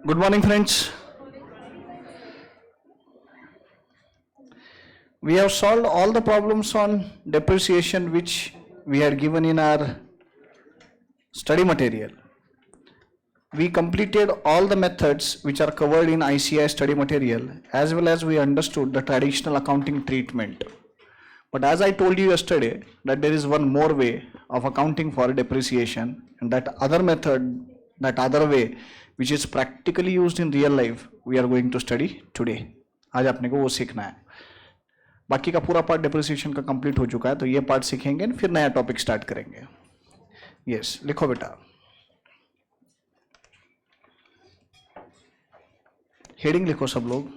Good morning, friends. We have solved all the problems on depreciation which we had given in our study material. We completed all the methods which are covered in ICI study material, as well as we understood the traditional accounting treatment. But as I told you yesterday that there is one more way of accounting for depreciation, and that other method, that other way which is practically used in real life, we are going to study today. आज आपने को वो सीखना है. बाकी का पूरा part depreciation का कंप्लीट हो चुका है, तो ये पार्ट सीखेंगे फिर नया टॉपिक स्टार्ट करेंगे. यस, लिखो बेटा. हेडिंग लिखो सब लोग.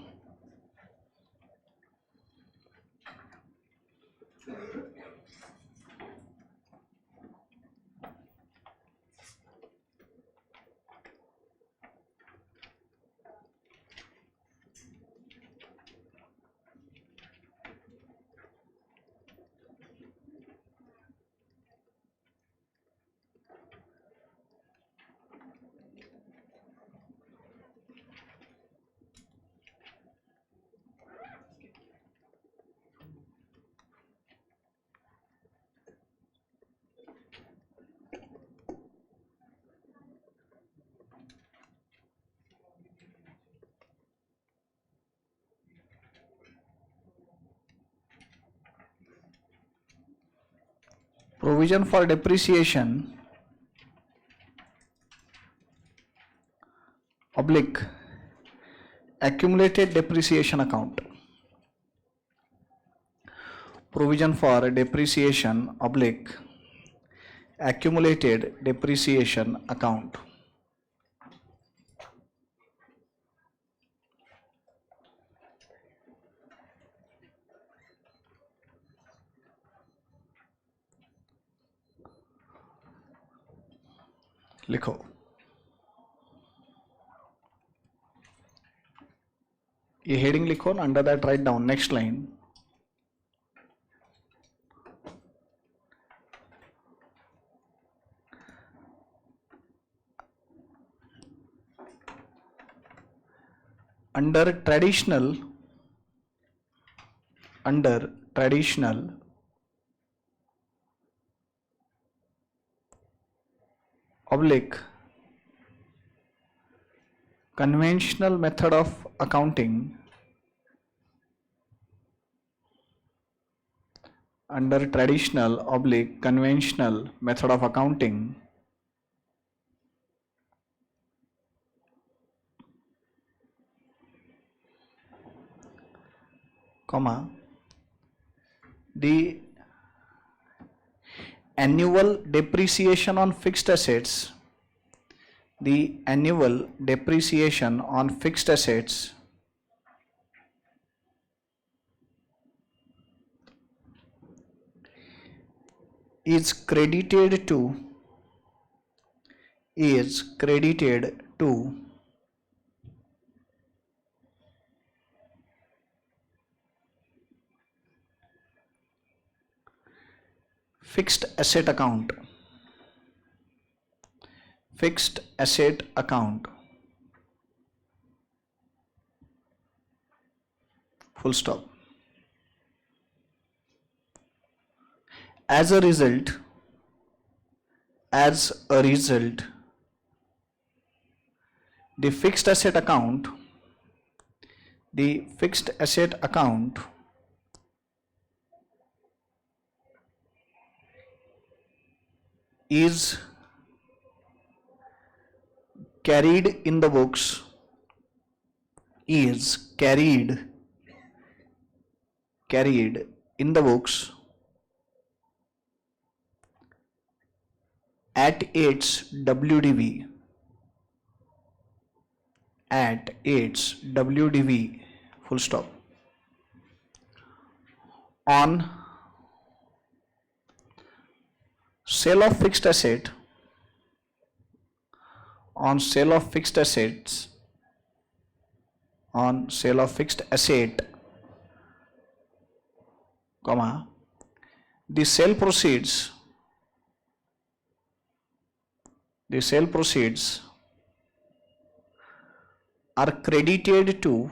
Provision for depreciation oblique accumulated depreciation account. Provision for depreciation oblique accumulated depreciation account. लिखो. ये हेडिंग लिखो ना, under that write down next line. under traditional oblique conventional method of accounting, under traditional oblique conventional method of accounting, comma, the annual depreciation on fixed assets, the annual depreciation on fixed assets is credited to fixed asset account, full stop. As a result, the fixed asset account is carried in the books, at its WDV, full stop, on sale of fixed asset, comma, the sale proceeds are credited to,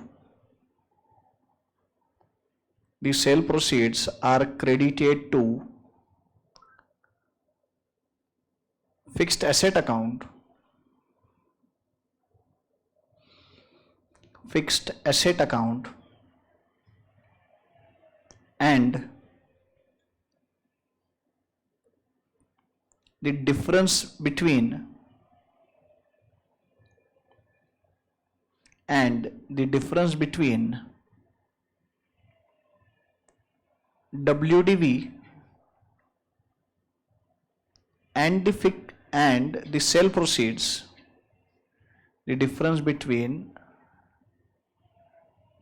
the sale proceeds are credited to fixed asset account, and the difference between WDV and the sale proceeds, the difference between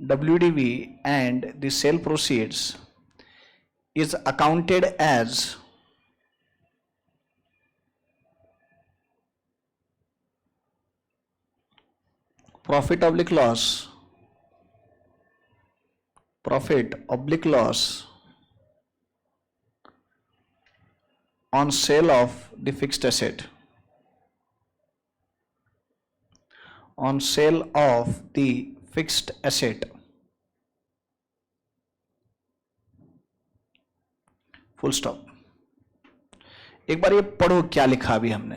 WDV and the sale proceeds is accounted as profit oblique loss on sale of the fixed asset, full stop. एक बार ये पढ़ो क्या लिखा अभी हमने।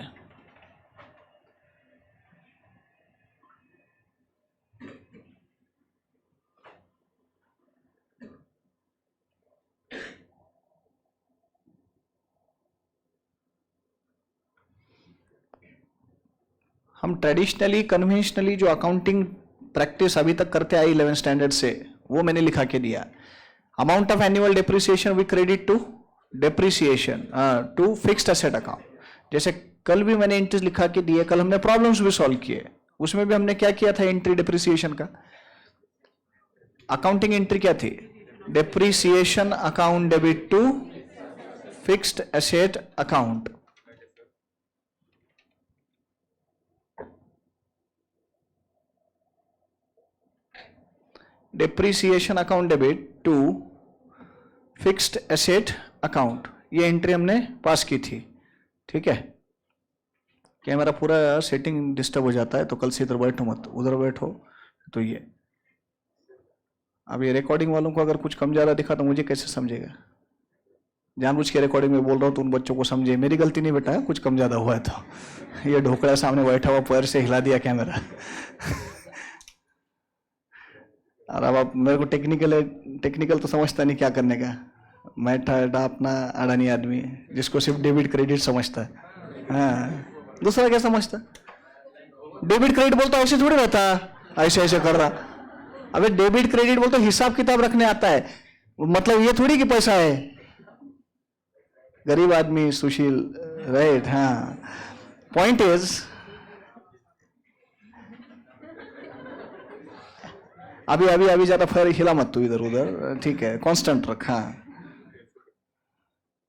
हम traditionally conventionally जो accounting practice अभी तक करते आए 11 स्टैंडर्ड से, वो मैंने लिखा के दिया। Amount of annual depreciation we credit to depreciation to fixed asset account. जैसे कल भी मैंने एंट्रीज लिखा के दिए, कल हमने प्रॉब्लम्स भी सॉल्व किए, उसमें भी हमने क्या किया था, एंट्री डेप्रिसिएशन का। अकाउंटिंग एंट्री क्या थी, depreciation account debit to fixed asset account. Depreciation account debit to fixed asset account, ये एंट्री हमने पास की थी। ठीक है, क्या मेरा पूरा सेटिंग डिस्टर्ब हो जाता है, तो कल से इधर बैठो मत, उधर बैठो। तो ये अब ये रिकॉर्डिंग वालों को अगर कुछ कम ज़्यादा दिखा तो मुझे कैसे समझेगा। जानबूझ के रिकॉर्डिंग में बोल रहा हूँ तो उन बच्चों को समझे, मेरी गलती नहीं बेटा, कुछ कम ज़्यादा हुआ है तो। ये ढोकड़ा सामने बैठा हुआ पैर से हिला दिया कैमरा। और अब आप मेरे को टेक्निकल तो समझता नहीं क्या करने का। मैं था अपना अडानी आदमी जिसको सिर्फ डेबिट क्रेडिट समझता है। हाँ, दूसरा क्या समझता, डेबिट क्रेडिट बोलता ऐसे थोड़ी रहता, ऐसे ऐसे कर रहा। अबे डेबिट क्रेडिट बोलते हिसाब किताब रखने आता है, मतलब ये थोड़ी कि पैसा है। गरीब आदमी सुशील, राइट। हाँ, पॉइंट इज अभी ज्यादा फैर हिला मत तू इधर उधर, ठीक है, कांस्टेंट रख। हाँ,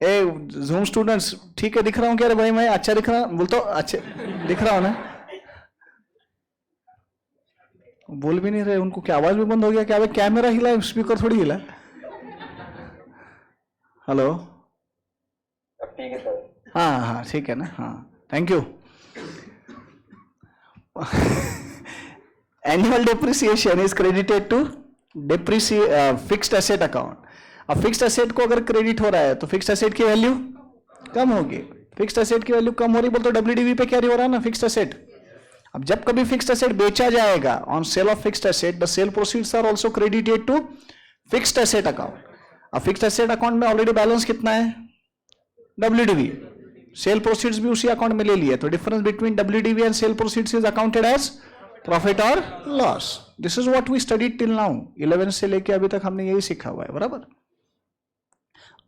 ए जूम स्टूडेंट्स, ठीक है दिख रहा हूँ क्या रे भाई, मैं अच्छा दिख रहा बोलता हूँ, अच्छे दिख रहा हूँ ना। बोल भी नहीं रहे, उनको क्या आवाज भी बंद हो गया क्या? अबे कैमरा हिला, स्पीकर थोड़ी हिला। हेलो, ठीक है सर। हाँ हाँ ठीक है ना, हाँ thank you. Annual depreciation is credited to fixed asset account. अब फिक्स्ड एसेट को अगर क्रेडिट हो रहा है तो फिक्स्ड एसेट की वैल्यू कम होगी। फिक्स्ड एसेट की वैल्यू कम हो रही, बोलते डब्ल्यूडीवी पे कैरी हो रहा है ना फिक्स्ड एसेट। अब जब कभी फिक्स्ड एसेट बेचा जाएगा, on sale of fixed asset the sale proceeds are also credited to fixed asset account. अब फिक्स्ड एसेट अकाउंट में ऑलरेडी बैलेंस कितना है, डब्ल्यूडीवी, सेल प्रोसीड्स भी उसी अकाउंट में ले लिया, तो difference between WDV and sale proceeds is accounted as profit और loss. This is what we studied till now, 11 से लेके अभी तक हमने यही सीखा हुआ है, बराबर।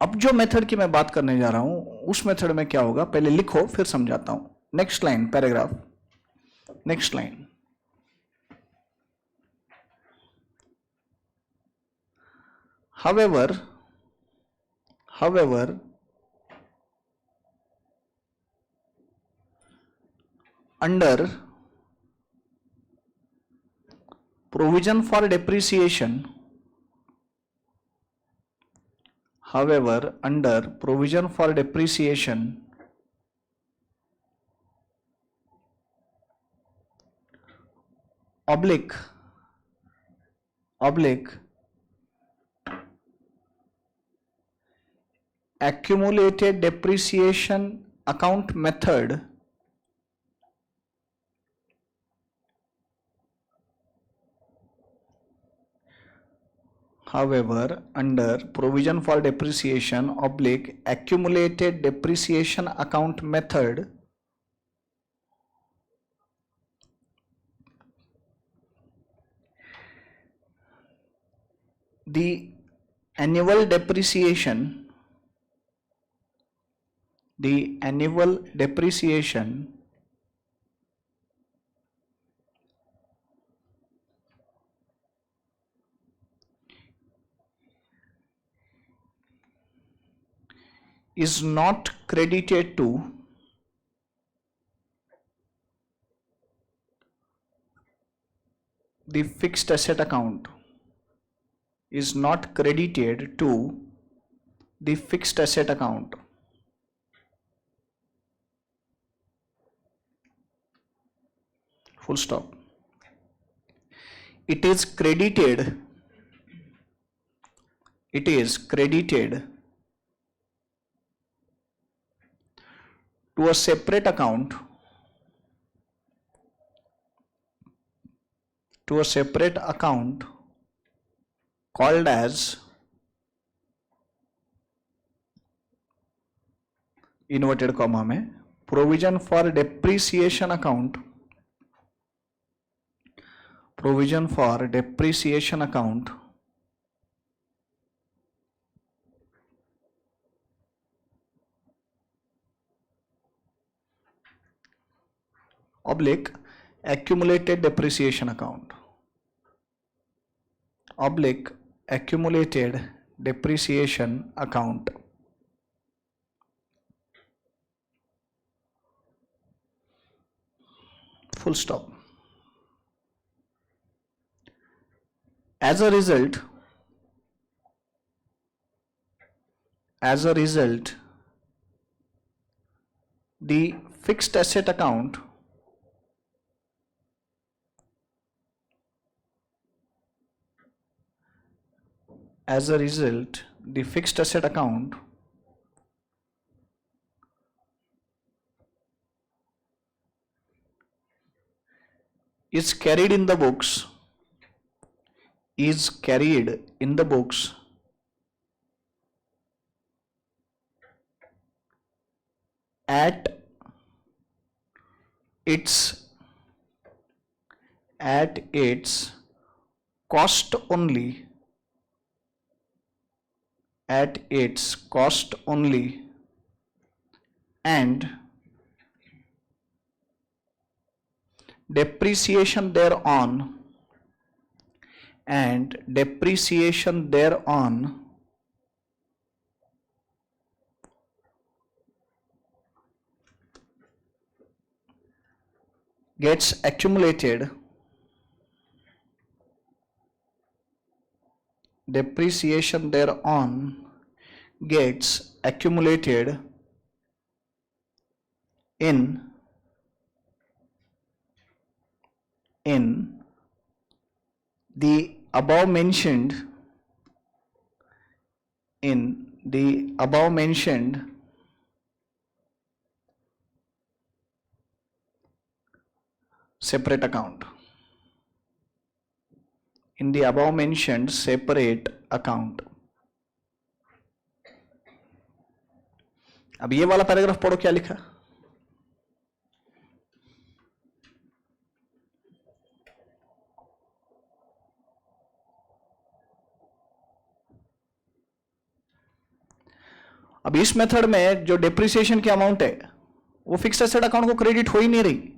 अब जो मेथड की मैं बात करने जा रहा हूं, उस मेथड में क्या होगा, पहले लिखो फिर समझाता हूं। Next line, paragraph, next line. However, under provision for depreciation, oblique accumulated depreciation account method however under provision for depreciation oblique accumulated depreciation account method the annual depreciation is not credited to the fixed asset account is not credited to the fixed asset account full stop. It is credited to a separate account called as inverted comma में provision for depreciation account oblique accumulated depreciation account full stop. As a result the fixed asset account is carried in the books at its cost only and depreciation thereon gets accumulated in the above mentioned separate account. अब ये वाला paragraph पढ़ो क्या लिखा। अब इस method में जो डिप्रिसिएशन की अमाउंट है वो फिक्स्ड एसेट अकाउंट को क्रेडिट हो ही नहीं रही।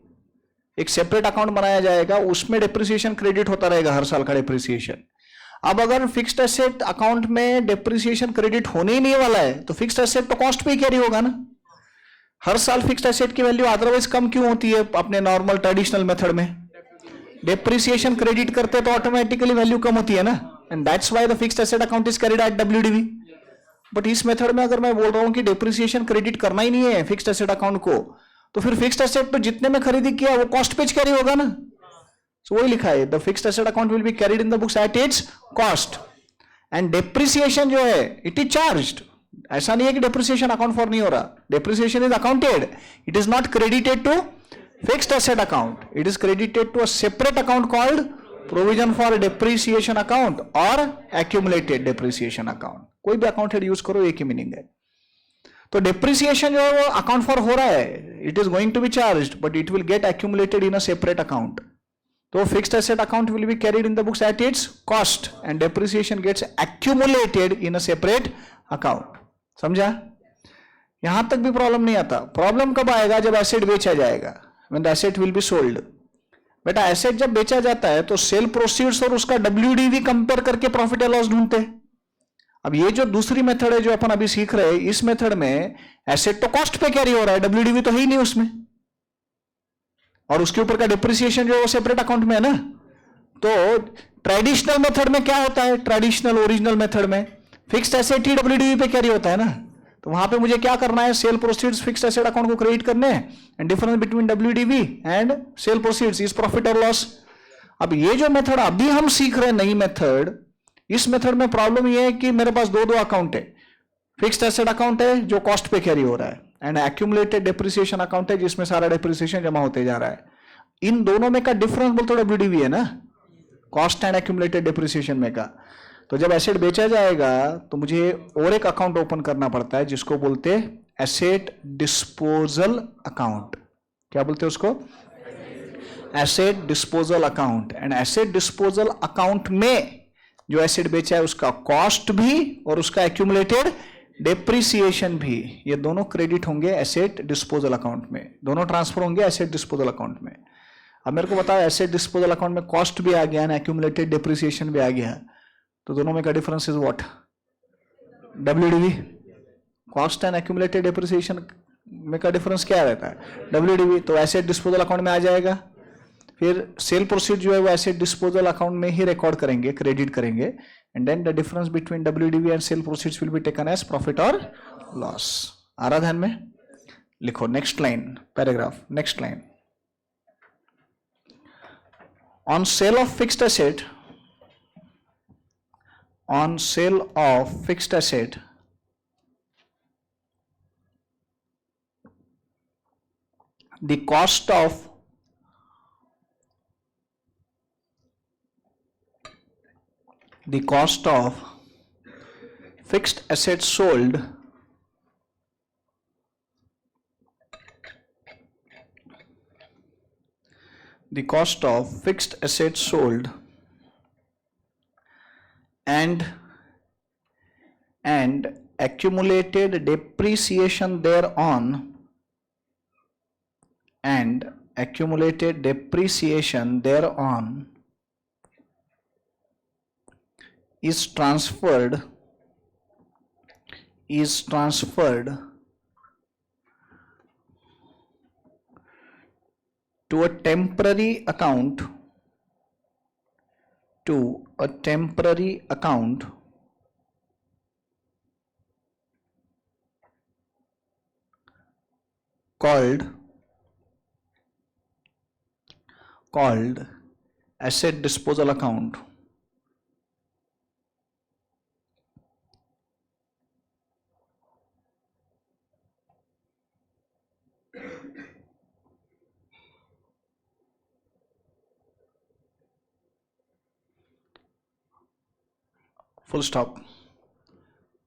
एक सेपरेट अकाउंट बनाया जाएगा, उसमें डिप्रिसिएशन क्रेडिट होता रहेगा हर साल का डिप्रिसिएशन। अब अगर फिक्स्ड एसेट अकाउंट में डिप्रिसिएशन क्रेडिट होने ही नहीं वाला है तो फिक्स्ड एसेट तो कॉस्ट पे ही कैरी होगा ना। हर साल फिक्स्ड एसेट की वैल्यू अदरवाइज कम क्यों होती है अपने नॉर्मल ट्रेडिशनल मेथड में? डिप्रिसिएशन क्रेडिट करते तो ऑटोमेटिकली वैल्यू कम होती है ना, and that's why the fixed asset account is carried at WDV. But इस मेथड में अगर मैं बोल रहा हूं कि डिप्रिसिएशन क्रेडिट करना ही नहीं है फिक्स्ड एसेट अकाउंट को, तो फिर फिक्स्ड एसेट तो जितने में खरीदी किया वो कॉस्ट पे कैरी होगा ना। So वही लिखा है, the fixed asset account will be carried in the books at its cost and depreciation जो है इट इज चार्ज्ड. ऐसा नहीं है कि डेप्रिसिएशन अकाउंट फॉर नहीं हो रहा. Depreciation is accounted, it is not credited to fixed asset account, it is credited to a separate account called provision for depreciation account और एक्यूमुलेटेड डेप्रिसिएशन अकाउंट. कोई भी अकाउंट हेड यूज करो, एक ही meaning है. तो डेप्रिसिएशन जो है वो अकाउंट फॉर हो रहा है, it is going to be charged but it will get accumulated in a separate account. तो fixed asset account will be carried in the books at its cost and depreciation gets accumulated in a separate account. समझा? यहां तक भी problem नहीं आता. Problem कब आएगा? जब एसेट बेचा जाएगा, when the asset will be sold. बेटा एसेट जब बेचा जाता है तो सेल प्रोसीड्स और उसका WDV कंपेयर करके प्रॉफिट एंड लॉस ढूंढते हैं. अब ये जो दूसरी मेथड है जो अपन अभी सीख रहे हैं, इस मेथड में एसेट तो कॉस्ट पे कैरी हो रहा है, WDV तो है ही नहीं उसमें, और उसके ऊपर का डिप्रिसिएशन जो है वो सेपरेट अकाउंट में है ना. तो ट्रेडिशनल मेथड में क्या होता है? ट्रेडिशनल ओरिजिनल मेथड में फिक्स्ड एसेट ही WDV पे कैरी होता है ना. तो वहां पे मुझे क्या करना है? Sale proceeds fixed asset account को क्रेडिट करने हैं and difference between WDV and sale proceeds is profit और लॉस. अब ये जो मेथड अभी हम सीख रहे हैं, नई मेथड, इस मेथड में प्रॉब्लम ये है कि मेरे पास दो अकाउंट है. फिक्स्ड एसेट अकाउंट है जो कॉस्ट पे कैरी हो रहा है एंड एक्यूमुलेटेड डेप्रिसिएशन अकाउंट है जिसमें सारा डेप्रिसिएशन जमा होते जा रहा है. इन दोनों में का डिफरेंस बोलते WDV है ना, कॉस्ट एंड एक्यूमुलेटेड डेप्रिसिएशन में का. तो जब एसेट बेचा जाएगा तो मुझे और एक अकाउंट ओपन करना पड़ता है जिसको बोलते हैं एसेट डिस्पोजल अकाउंट. क्या बोलते हैं उसको? Asset disposal account. And asset disposal account में जो एसेट बेचा है उसका कॉस्ट भी और उसका एक्यूमुलेटेड डेप्रिसिएशन भी, ये दोनों क्रेडिट होंगे एसेट डिस्पोजल अकाउंट में, दोनों ट्रांसफर होंगे एसेट डिस्पोजल अकाउंट में. अब मेरे को बताओ, एसेट डिस्पोजल अकाउंट में कॉस्ट भी आ गया ना, एक्यूमुलेटेड डेप्रिसिएशन भी आ गया, तो दोनों में का difference is what? WDV. Cost and accumulated depreciation में का डिफरेंस क्या रहता है? WDV. तो एसेट डिस्पोजल अकाउंट में आ जाएगा. फिर सेल प्रोसीड जो है वो एसेट डिस्पोजल अकाउंट में ही रिकॉर्ड करेंगे, क्रेडिट करेंगे, and then the difference between WDV and sale proceeds will be taken as profit और लॉस. आ रहा ध्यान में? लिखो next line, paragraph, next line. On sale of fixed asset, on sale of fixed asset, the cost of fixed asset sold and accumulated depreciation thereon is transferred to a temporary account called asset disposal account. Full stop.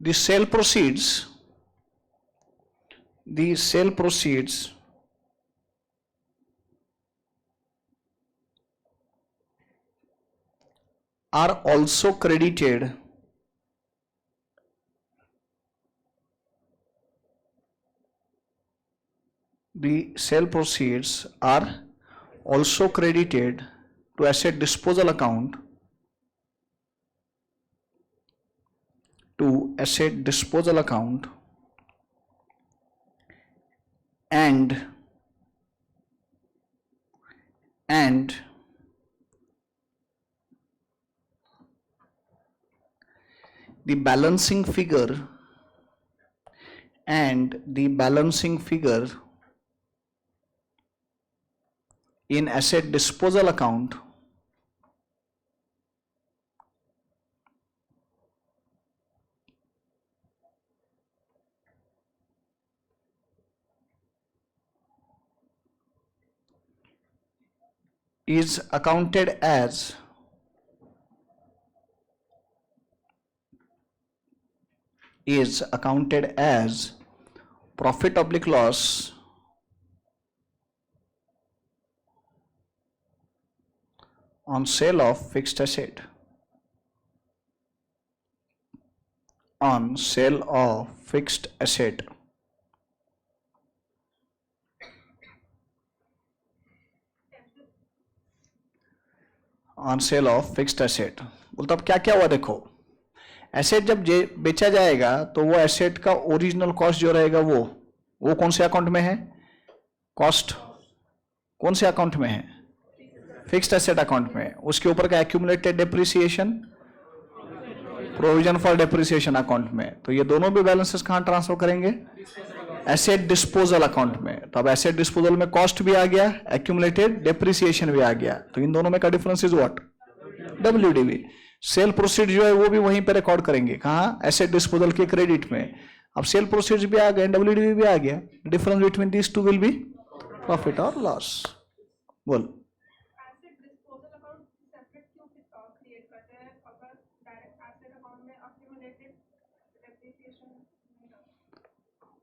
The sale proceeds are also credited to asset disposal account and the balancing figure in asset disposal account is accounted as profit oblique loss on sale of fixed asset. On sale of fixed asset. On sale of fixed asset. बोलता अब क्या क्या हुआ देखो, asset जब बेचा जाएगा तो वो एसेट का ओरिजिनल कॉस्ट जो रहेगा वो कौन से अकाउंट में है? कॉस्ट कौन से अकाउंट में है? फिक्स्ड एसेट अकाउंट में। उसके ऊपर का accumulated depreciation provision for depreciation account में। तो ये दोनों भी बैलेंसेस कहां ट्रांसफर करेंगे? एसेट डिस्पोजल अकाउंट में। तो अब एसेट डिस्पोजल में कॉस्ट भी आ गया, एक्यूमुलेटेड डेप्रिसिएशन भी आ गया, तो इन दोनों में का difference is what? WDV. Cell proceed जो है वो भी वहीं पे रिकॉर्ड करेंगे, कहाँ? एसेट डिस्पोजल के क्रेडिट में। अब सेल प्रोसीड्स भी आ गए, डब्ल्यूडीवी भी आ गया, difference between this two will be profit और लॉस। बोल।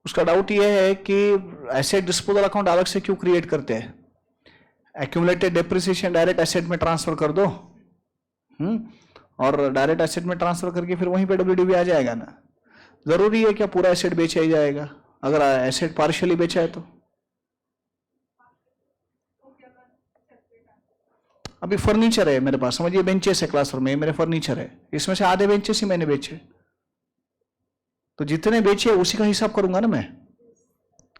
उसका डाउट ये है कि एसेट डिस्पोजल अकाउंट अलग से क्यों क्रिएट करते हैं? एक्यूमुलेटेड डेप्रिसिएशन डायरेक्ट एसेट में ट्रांसफर कर दो, और डायरेक्ट एसेट में ट्रांसफर करके फिर वहीं पे डब्ल्यूडीवी आ जाएगा ना। जरूरी है क्या पूरा एसेट बेचा ही जाएगा? अगर एसेट पार्शियली बेचा है तो अभी फर्नीचर है मेरे पास, समझिए बेंचेस है क्लासरूम में, मेरे फर्नीचर है, इसमें से आधे बेंचेस ही मैंने बेचे, तो जितने बेचे उसी का हिसाब करूंगा ना मैं।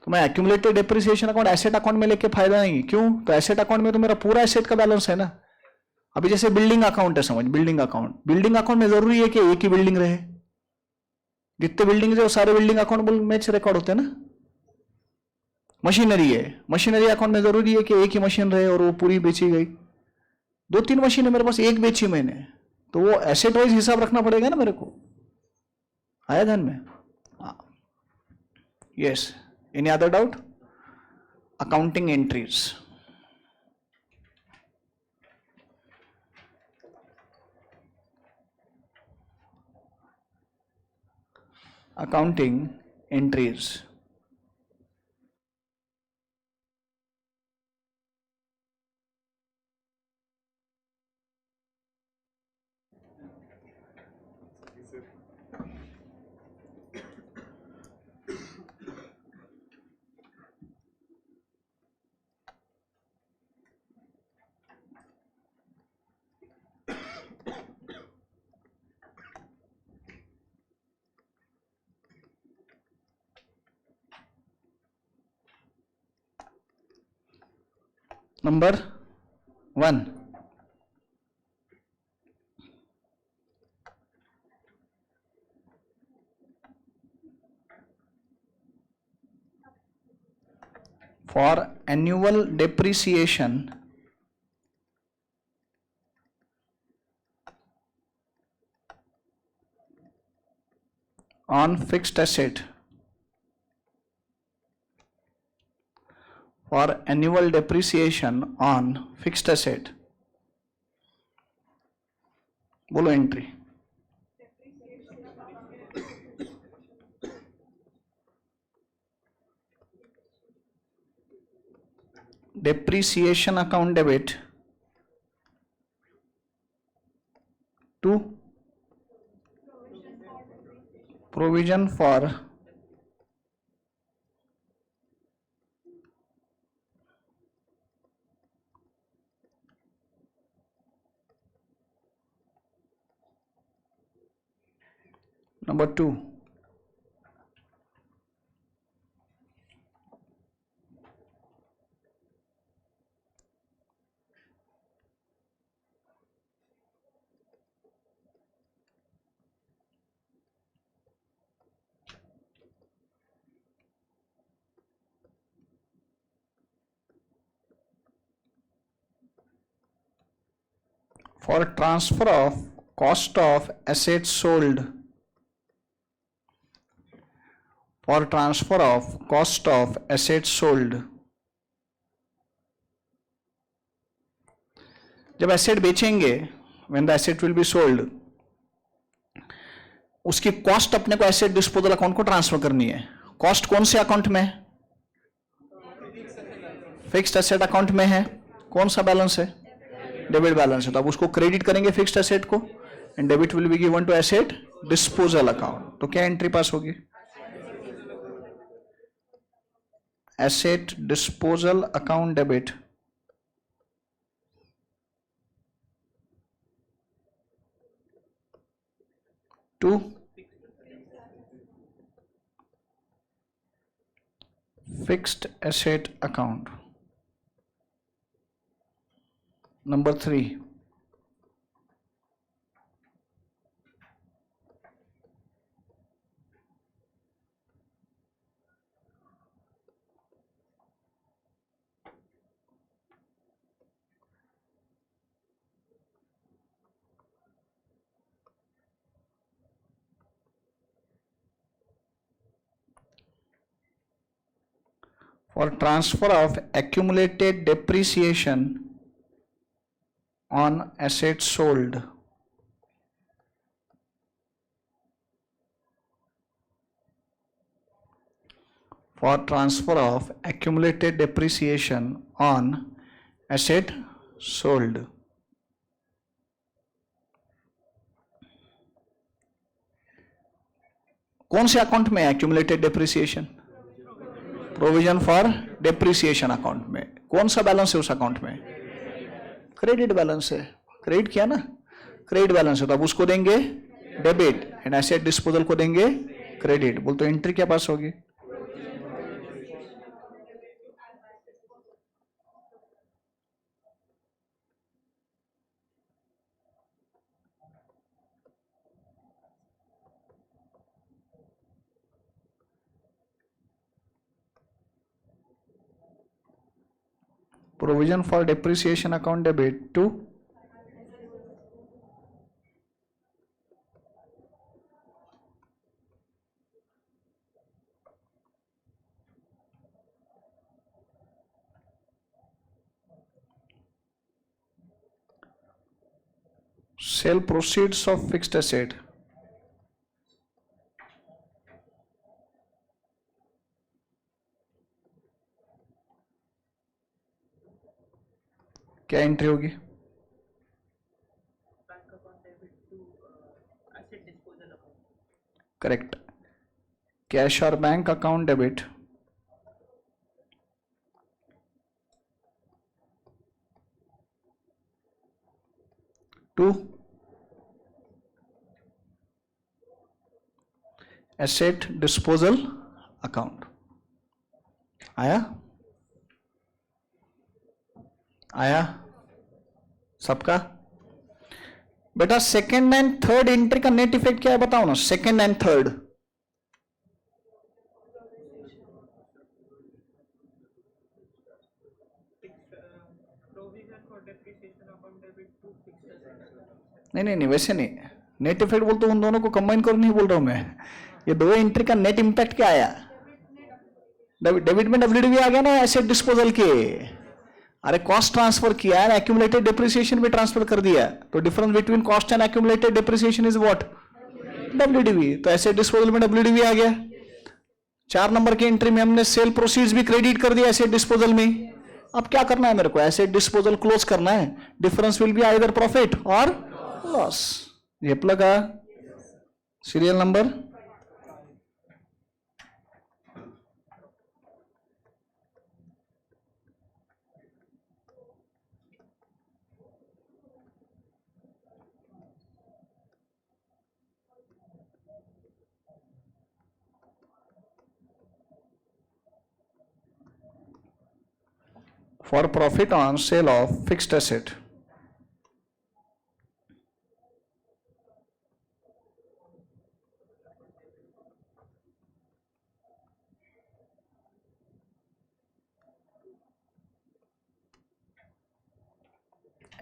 तो मैं accumulated depreciation account asset account में लेके फायदा नहीं। क्यों? तो एसेट अकाउंट में तो मेरा पूरा एसेट का बैलेंस है ना। अभी जैसे बिल्डिंग अकाउंट है, समझ, बिल्डिंग अकाउंट में जरूरी है कि एक ही बिल्डिंग रहे। जितने बिल्डिंग है वो सारे बिल्डिंग अकाउंट में रिकॉर्ड होते हैं ना। मशीनरी है, मशीनरी अकाउंट में जरूरी है कि एक ही मशीन रहे और वो पूरी बेची गई। 2-3 मशीन है मेरे पास, एक बेची मैंने, तो वो एसेट वाइज हिसाब रखना पड़ेगा ना मेरे को। आया ध्यान में? Yes. Any other doubt? Accounting entries. Accounting entries. Number 1, for annual depreciation on fixed asset, for annual depreciation on fixed asset, बोलो entry. depreciation account debit to provision for number 2, for transfer of cost of assets sold, for transfer of cost of assets sold जब asset बेचेंगे, when the asset will be sold, उसकी cost अपने को asset disposal account को transfer करनी है। Cost कौन से अकाउंट में है? फिक्स्ड एसेट अकाउंट में है। कौन सा बैलेंस है? डेबिट बैलेंस है। तो अब उसको क्रेडिट करेंगे फिक्स्ड एसेट को, and debit will be given to asset disposal account. तो क्या एंट्री पास होगी? Asset disposal account debit to fixed asset account. Number 3, for transfer of accumulated depreciation on assets sold, for transfer of accumulated depreciation on asset sold, कौन से account में है accumulated depreciation? Provision for depreciation account में। कौन सा balance है उस account में? क्रेडिट बैलेंस है। क्रेडिट किया ना, क्रेडिट बैलेंस है, तो अब उसको देंगे डेबिट, एंड एसेट डिस्पोजल को देंगे क्रेडिट। बोल तो एंट्री क्या पास होगी? Provision for depreciation account debit to sell proceeds of fixed asset. क्या एंट्री होगी? करेक्ट। कैश और bank account debit to asset disposal account. आया सबका? बेटा सेकेंड एंड थर्ड एंट्री का नेट इफेक्ट क्या है बताओ ना। सेकेंड एंड थर्ड नहीं, वैसे नहीं। नेट इफेक्ट बोलते उन दोनों को कंबाइन करो नहीं बोल रहा हूं मैं। ये दो एंट्री का नेट इंपैक्ट क्या आया? डेबिट में डब्ल्यूडीवी आ गया ना एसेट डिस्पोजल के। अरे कॉस्ट ट्रांसफर किया है, एक्यूमुलेटेड डिप्रिसिएशन भी ट्रांसफर कर दिया, तो difference between cost and accumulated depreciation is what? WDV. तो एसेट डिस्पोजल में डब्ल्यूडीवी आ गया। 4 नंबर की एंट्री में हमने सेल प्रोसीड्स भी क्रेडिट कर दिया एसेट डिस्पोजल में। अब क्या करना है मेरे को? एसेट डिस्पोजल क्लोज करना है। Difference will be either profit और लॉस। ये लगा serial number for profit on sale of fixed asset.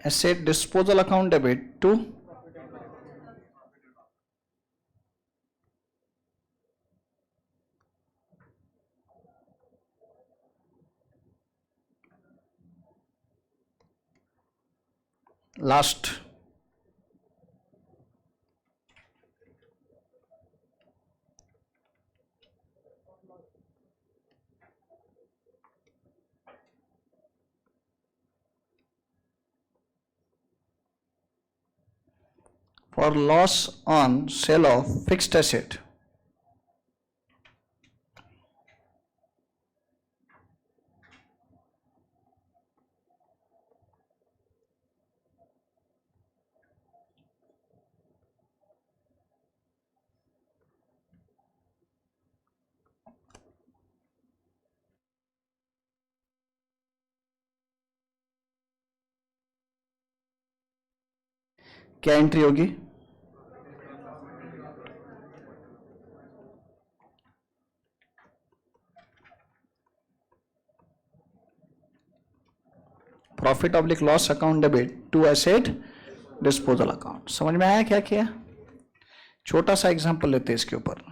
Asset disposal account debit to Last. For loss on sale of fixed asset. क्या entry होगी? Profit oblique loss account debit to asset disposal account. समझ में आया क्या किया? छोटा सा example लेते हैं इसके ऊपर.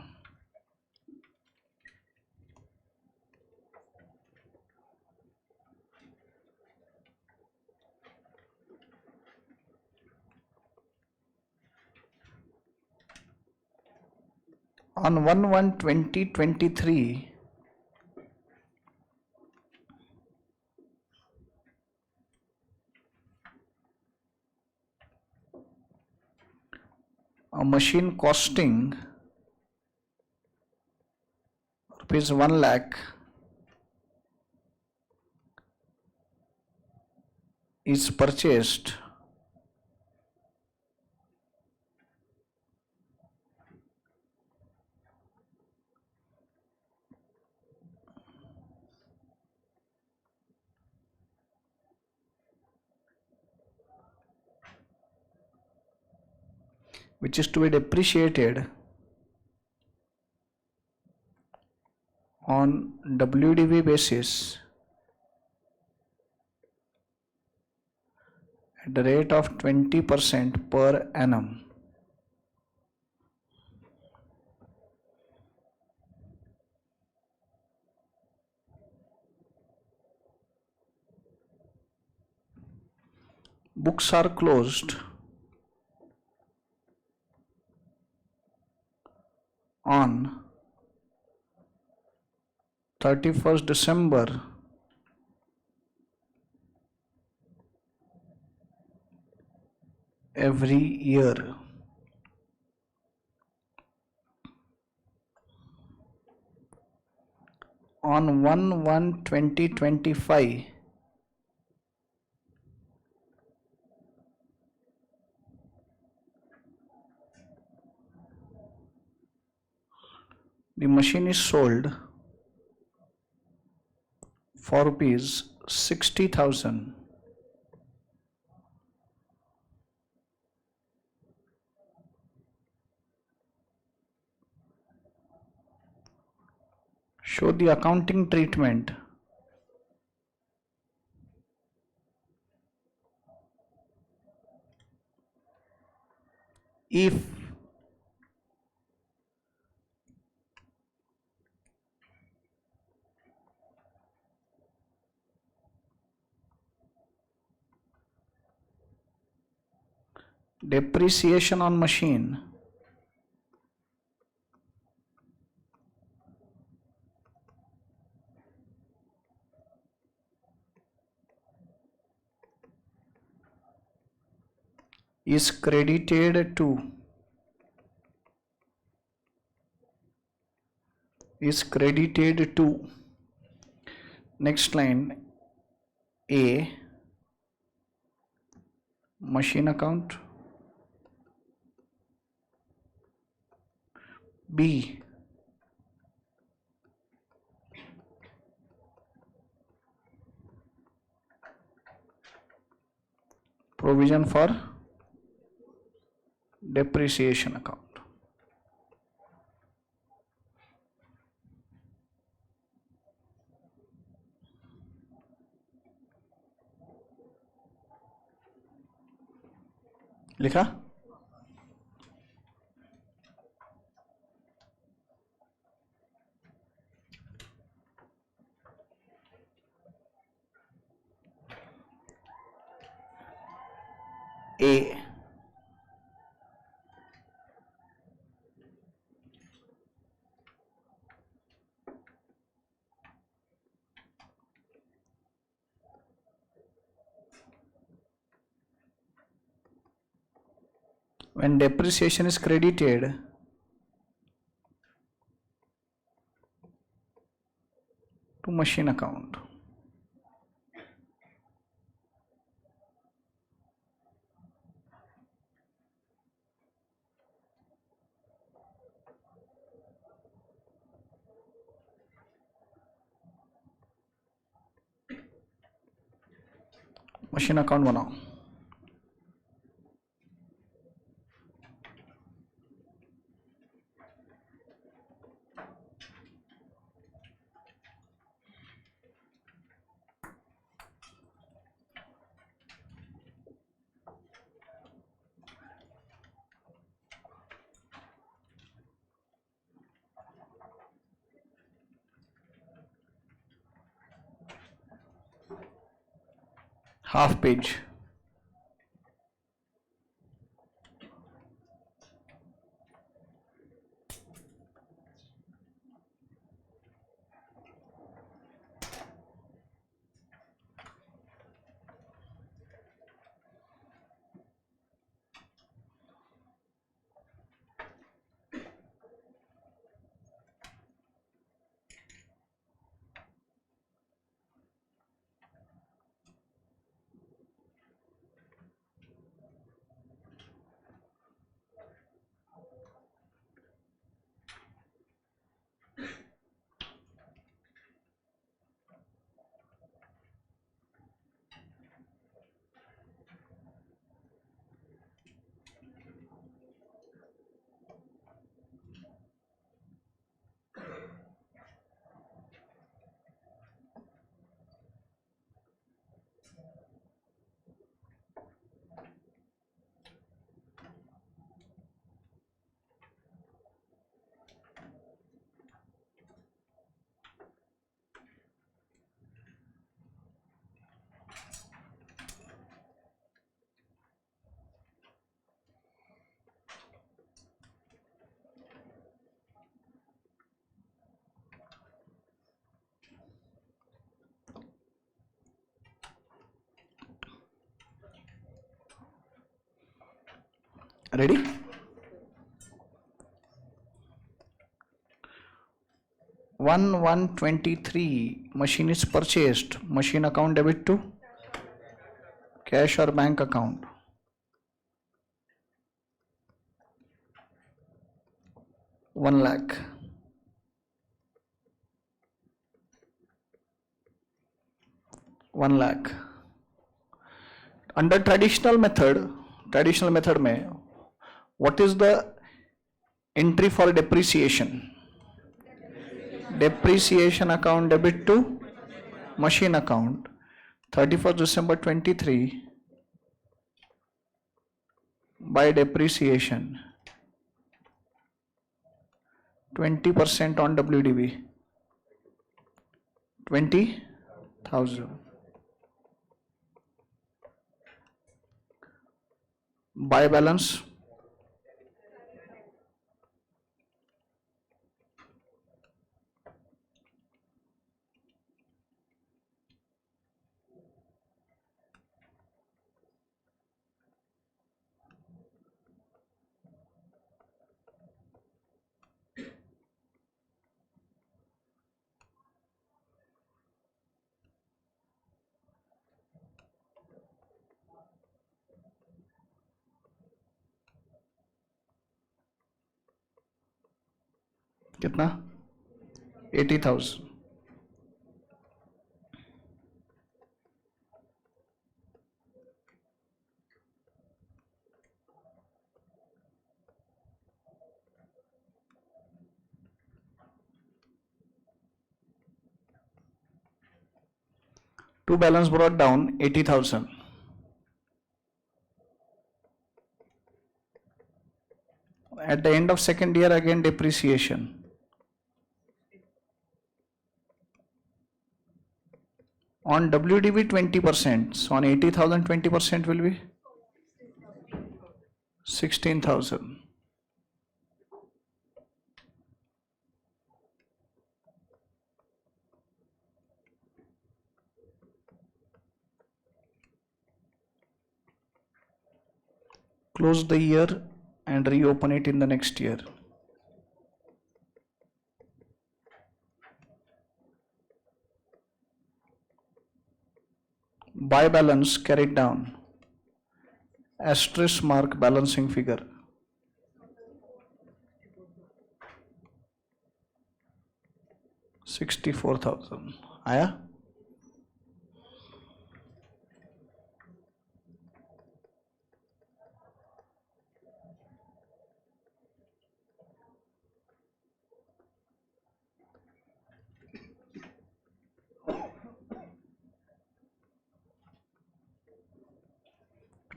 On 1/1/2023, a machine costing rupees 1 lakh is purchased which is to be depreciated on WDV basis at the rate of 20% per annum. Books are closed on 31st December every year. On 1/1/2025, the machine is sold for rupees 60,000. Show the accounting treatment if depreciation on machine is credited to next line A machine account, B provision for depreciation account. लिखा? A. When depreciation is credited to machine account, machine account बनाओ. Half page. Ready? One 23 machine is purchased. Machine account debit to cash or bank account. One lakh. Under traditional method में what is the entry for depreciation? Depreciation account debit to machine account. 31st December 23 by depreciation 20% on WDV 20,000. Buy balance कितना 80,000. To balance brought down 80,000. At the end of second year again depreciation. On WDV 20%, so on 80,000 20% will be 16,000. Close the year and reopen it in the next year. Buy balance carried down. Asterisk mark balancing figure. $64,000. आया?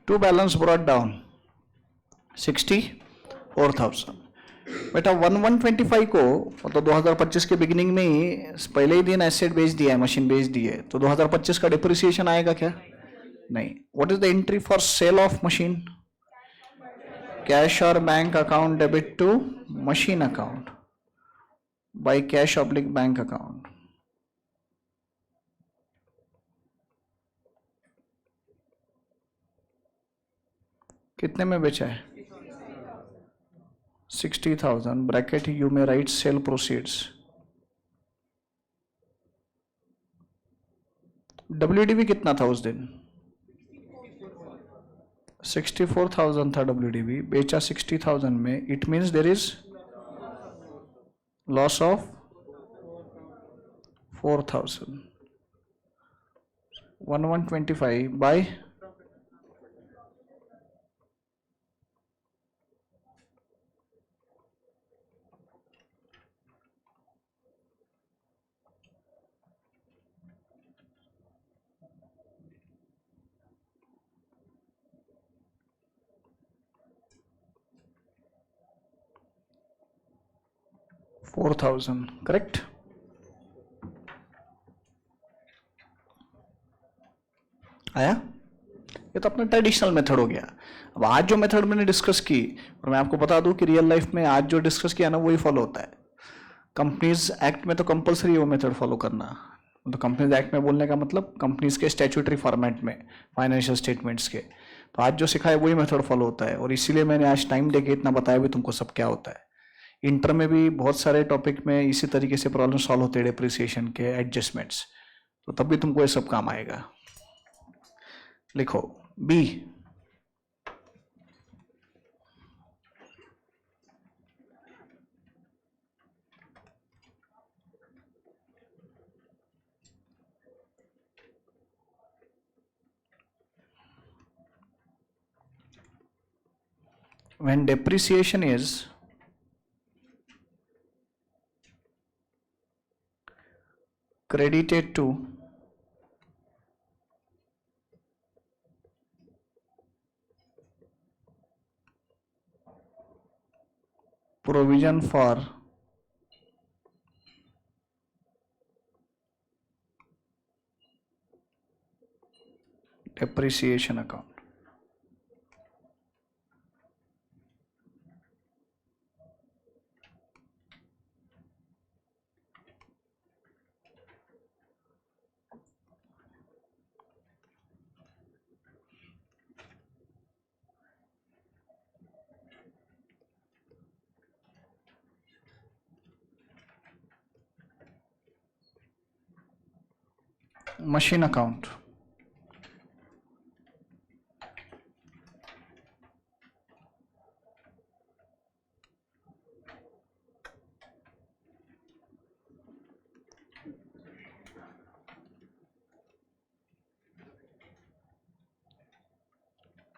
To balance brought down 64,000. बेटा 1125 को मतलब 2025 के beginning में ही पहले ही दिन asset बेच दिया है, मशीन बेच दी है, तो 2025 का डिप्रिसिएशन आएगा क्या? नहीं. What is the entry for sale of machine? Cash और bank account debit to machine account by cash oblique bank account. कितने में बेचा है? 60,000. Bracket you may write sale proceeds. WDV कितना था उस दिन? 64,000 था WDV, बेचा 60,000 में. It means there is loss of 4,000. 1125 by 4,000. Correct? आया? ये तो अपना ट्रेडिशनल मेथड हो गया. अब आज जो मेथड मैंने डिस्कस की, और मैं आपको बता दूं कि रियल लाइफ में आज जो डिस्कस किया ना वही फॉलो होता है. कंपनीज एक्ट में तो कंपलसरी है वो मेथड फॉलो करना. तो कंपनीज एक्ट में बोलने का मतलब कंपनीज के स्टैट्यूटरी फॉर्मेट में फाइनेंशियल स्टेटमेंट्स के. तो आज जो सिखाया वही मेथड फॉलो होता है, और इसीलिए मैंने आज टाइम देके इतना बताया भी तुमको सब क्या होता है. इंटर में भी बहुत सारे टॉपिक में इसी तरीके से प्रॉब्लम सॉल्व होते हैं, डिप्रिसिएशन के एडजस्टमेंट्स. तो तब भी तुमको ये सब काम आएगा. लिखो B. When depreciation is credited to provision for depreciation account. Machine account.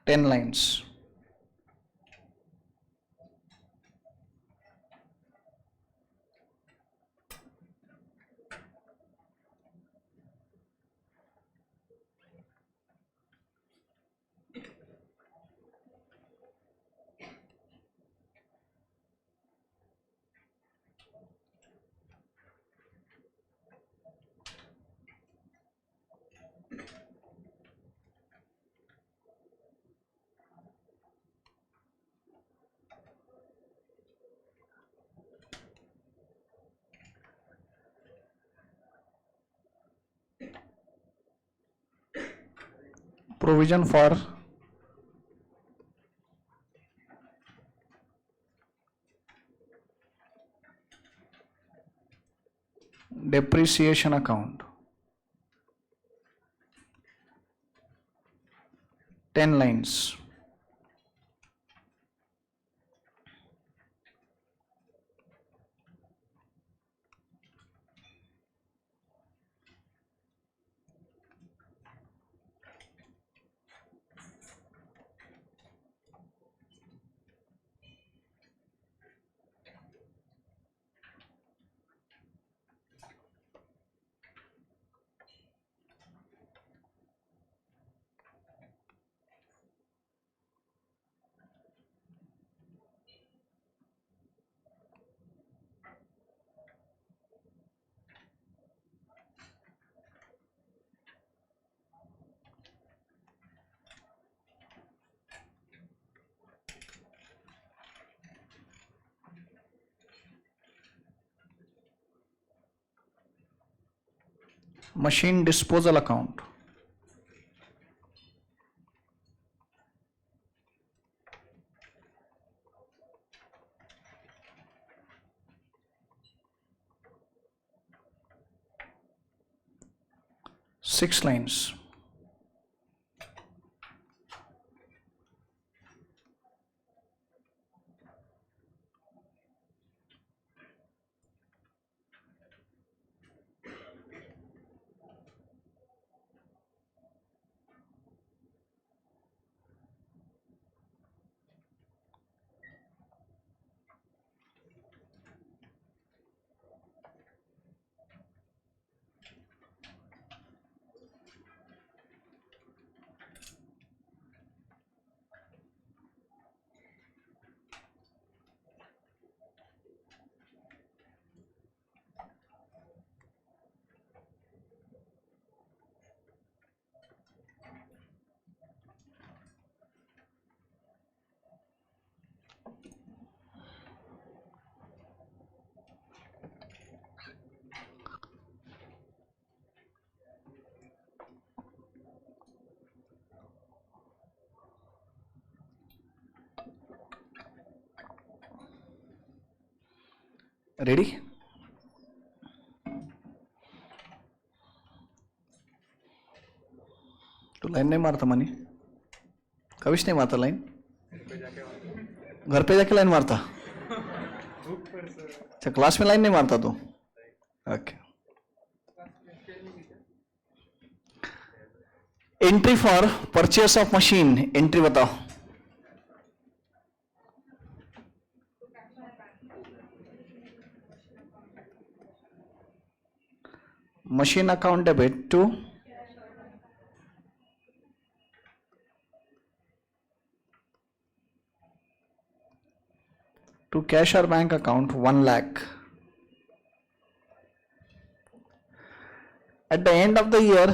Ten lines. provision for depreciation account. 10 lines. Machine disposal account. Six lines. Ready? तो लाइन नहीं मारता मनी, कविश नहीं मारता लाइन, घर पे जाके लाइन मारता। अच्छा, क्लास में लाइन नहीं मारता तो okay. Entry for purchase of machine, entry बताओ। Machine account debit to cash or bank account 1 lakh. At the end of the year,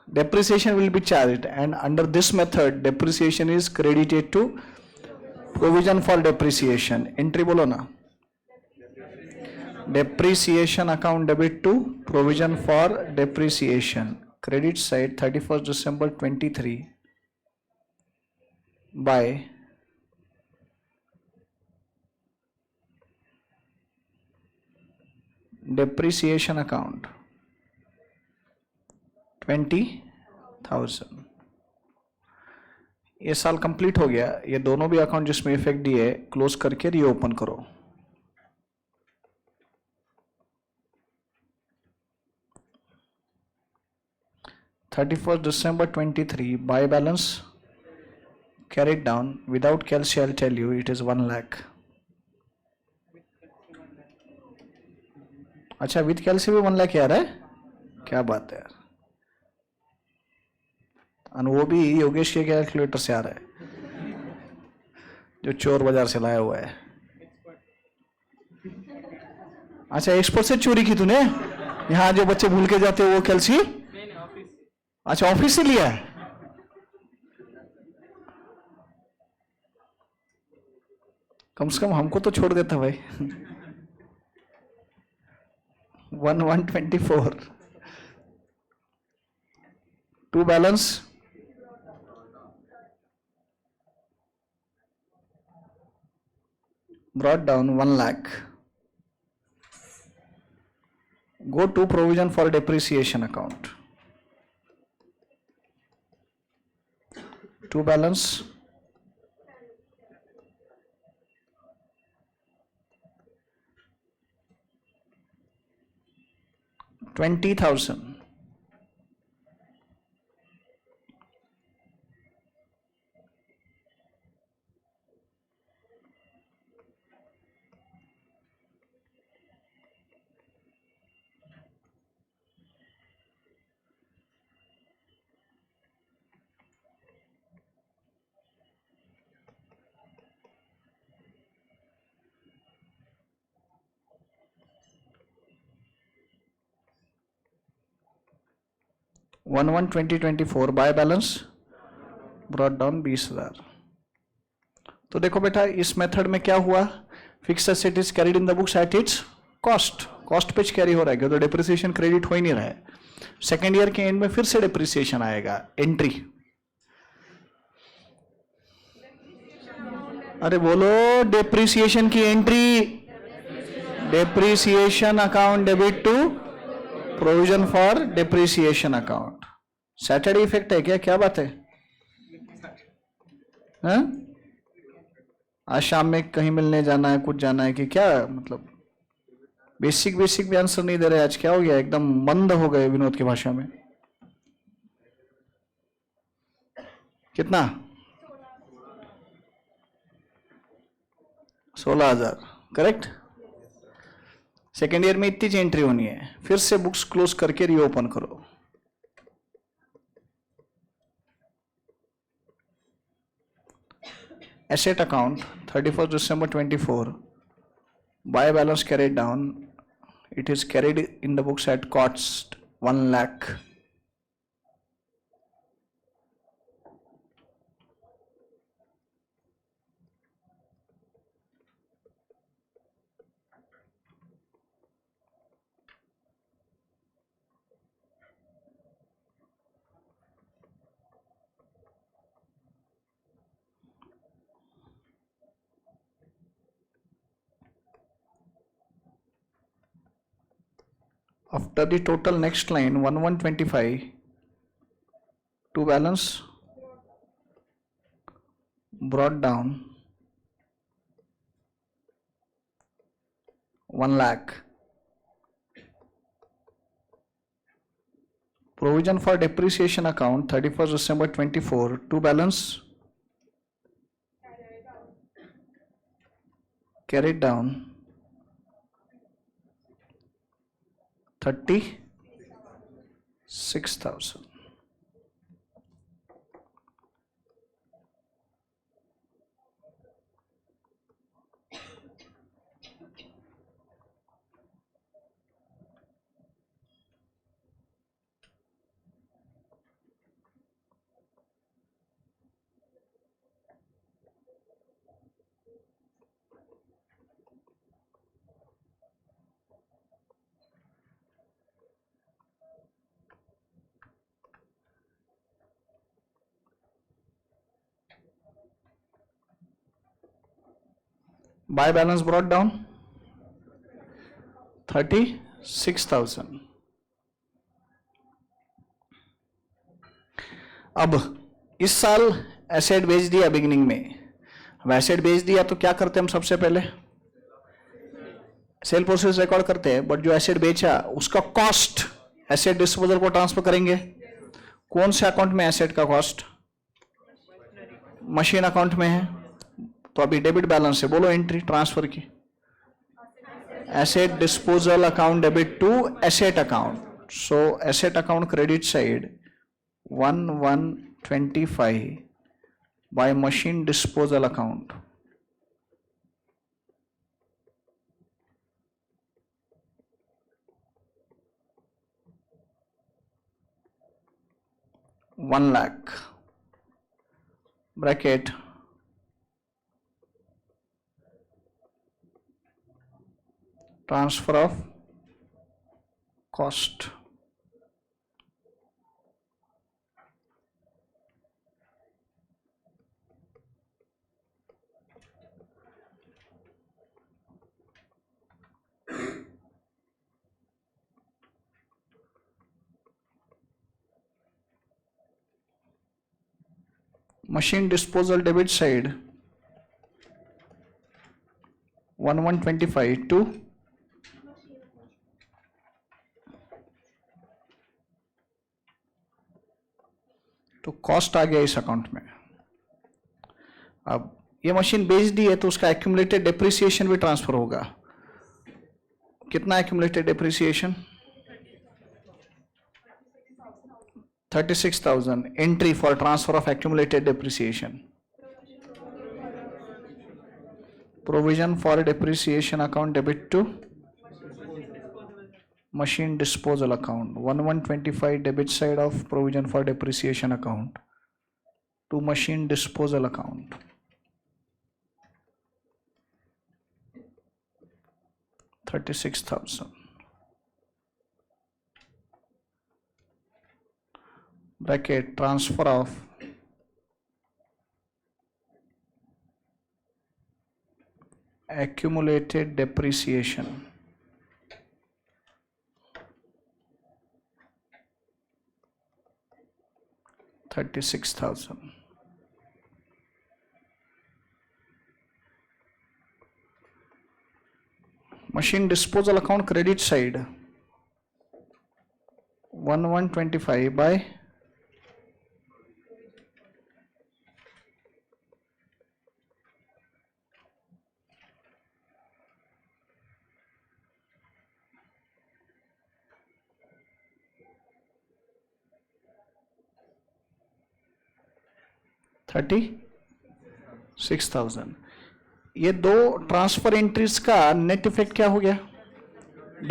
depreciation will be charged, and under this method depreciation is credited to provision for depreciation. Entry बोलो ना, depreciation account debit to provision for depreciation. Credit side 31st December 23 by depreciation account 20,000. ये साल complete हो गया, ये दोनों भी account जिसमें इफेक्ट दिए क्लोज करके रीओपन करो। December 23 buy balance carried down without calci, I'll tell you it is 1 lakh. अच्छा, विद कैल्सी भी 1 लाख आ रहा है, क्या बात है यार। और वो भी योगेश के कैलकुलेटर से आ रहा है जो चोर बाजार से लाया हुआ है। अच्छा, एक्सपोर्ट से चोरी की तूने, यहाँ जो बच्चे भूल के जाते हैं वो कैल्सी। अच्छा, ऑफिस से लिया है। कम से कम हमको तो छोड़ देता भाई। 1,124 to balance brought down 1 lakh. Go to provision for depreciation account. To balance 20,000. One one 2024 by balance brought down 20,000. तो देखो बेटा इस मेथड में क्या हुआ, fix asset is carried in the books at its cost. Cost पे carry हो रहा है, तो डिप्रिसिएशन क्रेडिट हो ही नहीं रहा है. सेकेंड ईयर के एंड में फिर से डिप्रिसिएशन आएगा. एंट्री, अरे बोलो, डिप्रिसिएशन की entry. Depreciation account debit to provision for depreciation account. Saturday effect है क्या, क्या बात है? आज शाम में कहीं मिलने जाना है, कुछ जाना है कि क्या, मतलब बेसिक भी आंसर नहीं दे रहे आज. क्या हो गया, एकदम मंद हो गए विनोद की भाषा में. कितना? 16,000 करेक्ट. सेकेंड ईयर में इतनी एंट्री होनी है. फिर से बुक्स क्लोज करके रीओपन करो. Asset account 31st December 24, buy balance carried down, it is carried in the books at cost 1 lakh. After the total, next line 1125 to balance brought down 1 lakh. Provision for depreciation account 31st December 24 to balance carried down 36,000. Buy balance brought down 36,000. अब इस साल asset बेच दिया beginning में. अब asset बेच दिया तो क्या करते हैं हम, सबसे पहले सेल प्रोसेस रिकॉर्ड करते हैं. बट जो एसेट बेचा उसका कॉस्ट एसेट डिस्पोजल को ट्रांसफर करेंगे. कौन से अकाउंट में एसेट का कॉस्ट? मशीन अकाउंट में है. तो अभी डेबिट बैलेंस है, बोलो एंट्री ट्रांसफर की. Asset disposal account debit to asset account. So asset account credit side 1125 by machine disposal account. $1 lakh bracket transfer of cost. machine disposal debit side 1125 तो cost आ गया इस अकाउंट में। अब ये machine बेच दी है तो उसका एक्यूमुलेटेड डेप्रिसिएशन भी ट्रांसफर होगा। कितना accumulated depreciation? 36,000 entry for transfer of accumulated depreciation. Provision for depreciation account debit to machine disposal account 1125 debit side of provision for depreciation account to machine disposal account 36,000 bracket transfer of accumulated depreciation 36,000 machine disposal account credit side 1125 by $36,000। ये दो transfer entries का net effect क्या हो गया?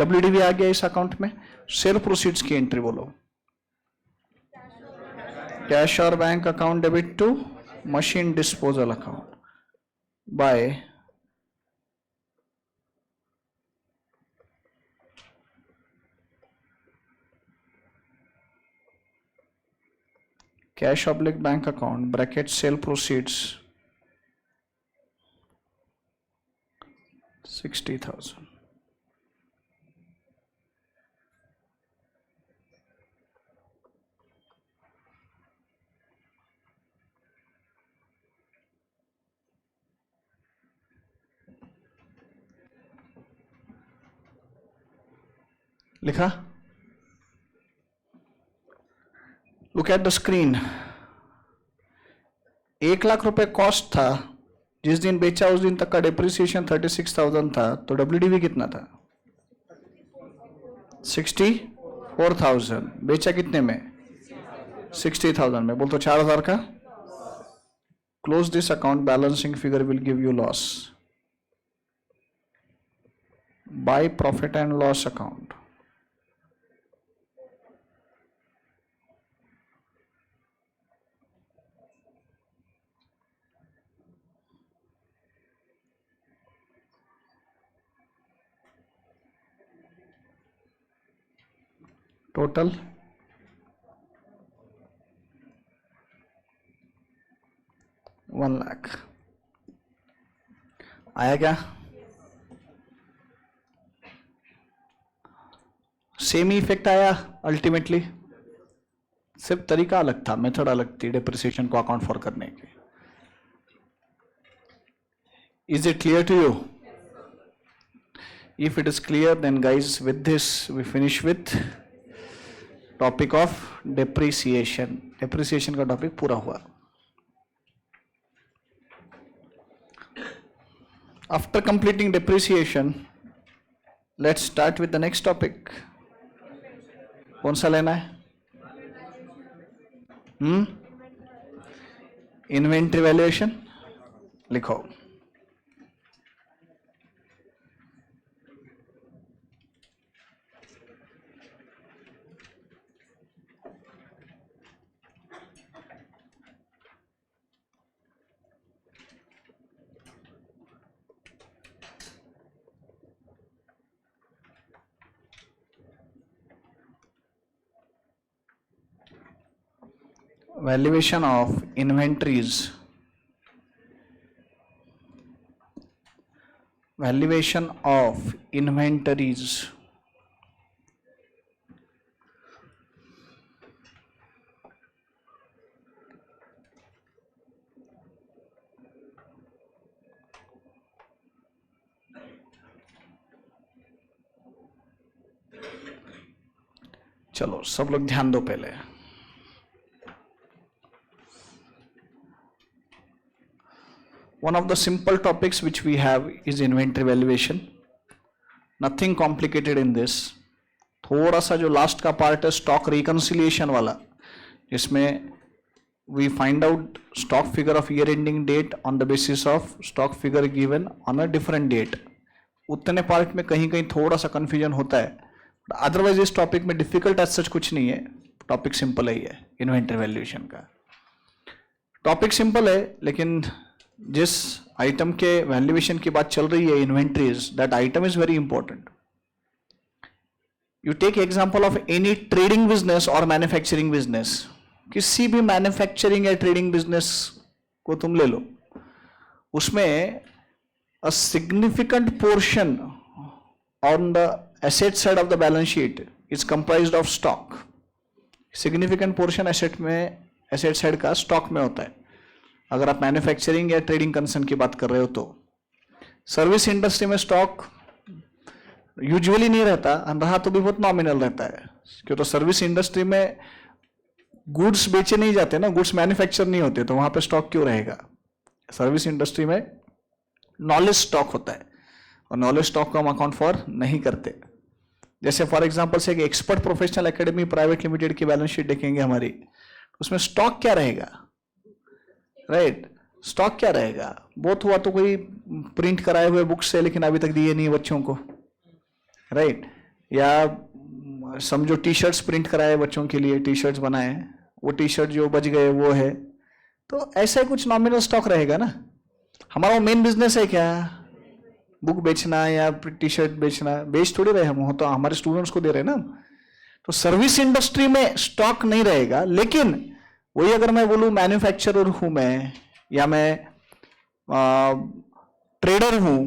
WDV आ गया इस account में। सेल प्रोसीड्स की एंट्री बोलो। कैश और bank account debit to machine disposal account by cash oblique bank account bracket sale proceeds 60,000। लिखा? Look at the screen. 1,00,000 रुपए कॉस्ट था, जिस दिन बेचा उस दिन तक का डेप्रिसिएशन 36,000 था, तो WDV कितना था? 64,000। बेचा कितने में? 60,000 में। बोल तो 4,000 का। Close this account, balancing figure will give you loss. By profit and loss account total 1,00,000 आया क्या? सेम ही इफेक्ट आया अल्टीमेटली, सिर्फ तरीका अलग था, मेथड अलग थी डेप्रिसिएशन को अकाउंट फॉर करने की। Is it clear to you? If it is clear then guys with this we finish with topic of depreciation. Depreciation का टॉपिक पूरा हुआ। After completing depreciation let's start with the next topic. कौन सा लेना है? Inventory valuation. लिखो। Valuation of inventories. Valuation of inventories. चलो सब लोग ध्यान दो पहले। One of the simple topics which we have is inventory valuation. Nothing complicated in this. थोड़ा सा जो लास्ट का पार्ट है स्टॉक रिकंसिलिएशन वाला, जिसमें we find out stock figure of year ending date on the basis of stock figure given on a different date. उतने part में कहीं कहीं थोड़ा सा कंफ्यूजन होता है, अदरवाइज इस टॉपिक में डिफिकल्ट एज सच कुछ नहीं है, टॉपिक सिंपल ही है। इन्वेंटरी वैल्यूएशन का टॉपिक सिंपल है, लेकिन जिस आइटम के वैल्यूएशन की बात चल रही है inventories, that item is very important. You take example of any trading business और मैन्युफैक्चरिंग बिजनेस, किसी भी मैन्युफैक्चरिंग या ट्रेडिंग बिजनेस को तुम ले लो, उसमें अ significant portion on the asset side of the balance sheet is comprised of stock. Significant portion asset side का stock में होता है, अगर आप मैन्युफैक्चरिंग या ट्रेडिंग कंसर्न की बात कर रहे हो तो। सर्विस इंडस्ट्री में स्टॉक यूजुअली नहीं रहता, रहा तो भी बहुत नॉमिनल रहता है, क्यों तो सर्विस इंडस्ट्री में गुड्स बेचे नहीं जाते ना, गुड्स मैन्युफैक्चर नहीं होते, तो वहां पे स्टॉक क्यों रहेगा। सर्विस इंडस्ट्री में नॉलेज स्टॉक होता है, और नॉलेज स्टॉक को हम अकाउंट फॉर नहीं करते। जैसे फॉर एग्जांपल से कि expert professional academy private limited की बैलेंस शीट देखेंगे हमारी, उसमें स्टॉक क्या रहेगा, राइट स्टॉक क्या रहेगा। बहुत हुआ तो कोई प्रिंट कराए हुए बुक्स है लेकिन अभी तक दिए नहीं बच्चों को, राइट या समझो टी शर्ट्स प्रिंट कराए बच्चों के लिए, टी शर्ट्स बनाए, वो टी शर्ट जो बच गए वो है, तो ऐसा ही कुछ नॉमिनल स्टॉक रहेगा ना। हमारा मेन बिजनेस है क्या, बुक बेचना या टी शर्ट बेचना, बेच थोड़ी रहे हम, हो तो हमारे स्टूडेंट्स को दे रहे ना। तो सर्विस इंडस्ट्री में स्टॉक नहीं रहेगा, लेकिन वही अगर मैं बोलूं मैन्युफैक्चरर हूं मैं, या मैं ट्रेडर हूं,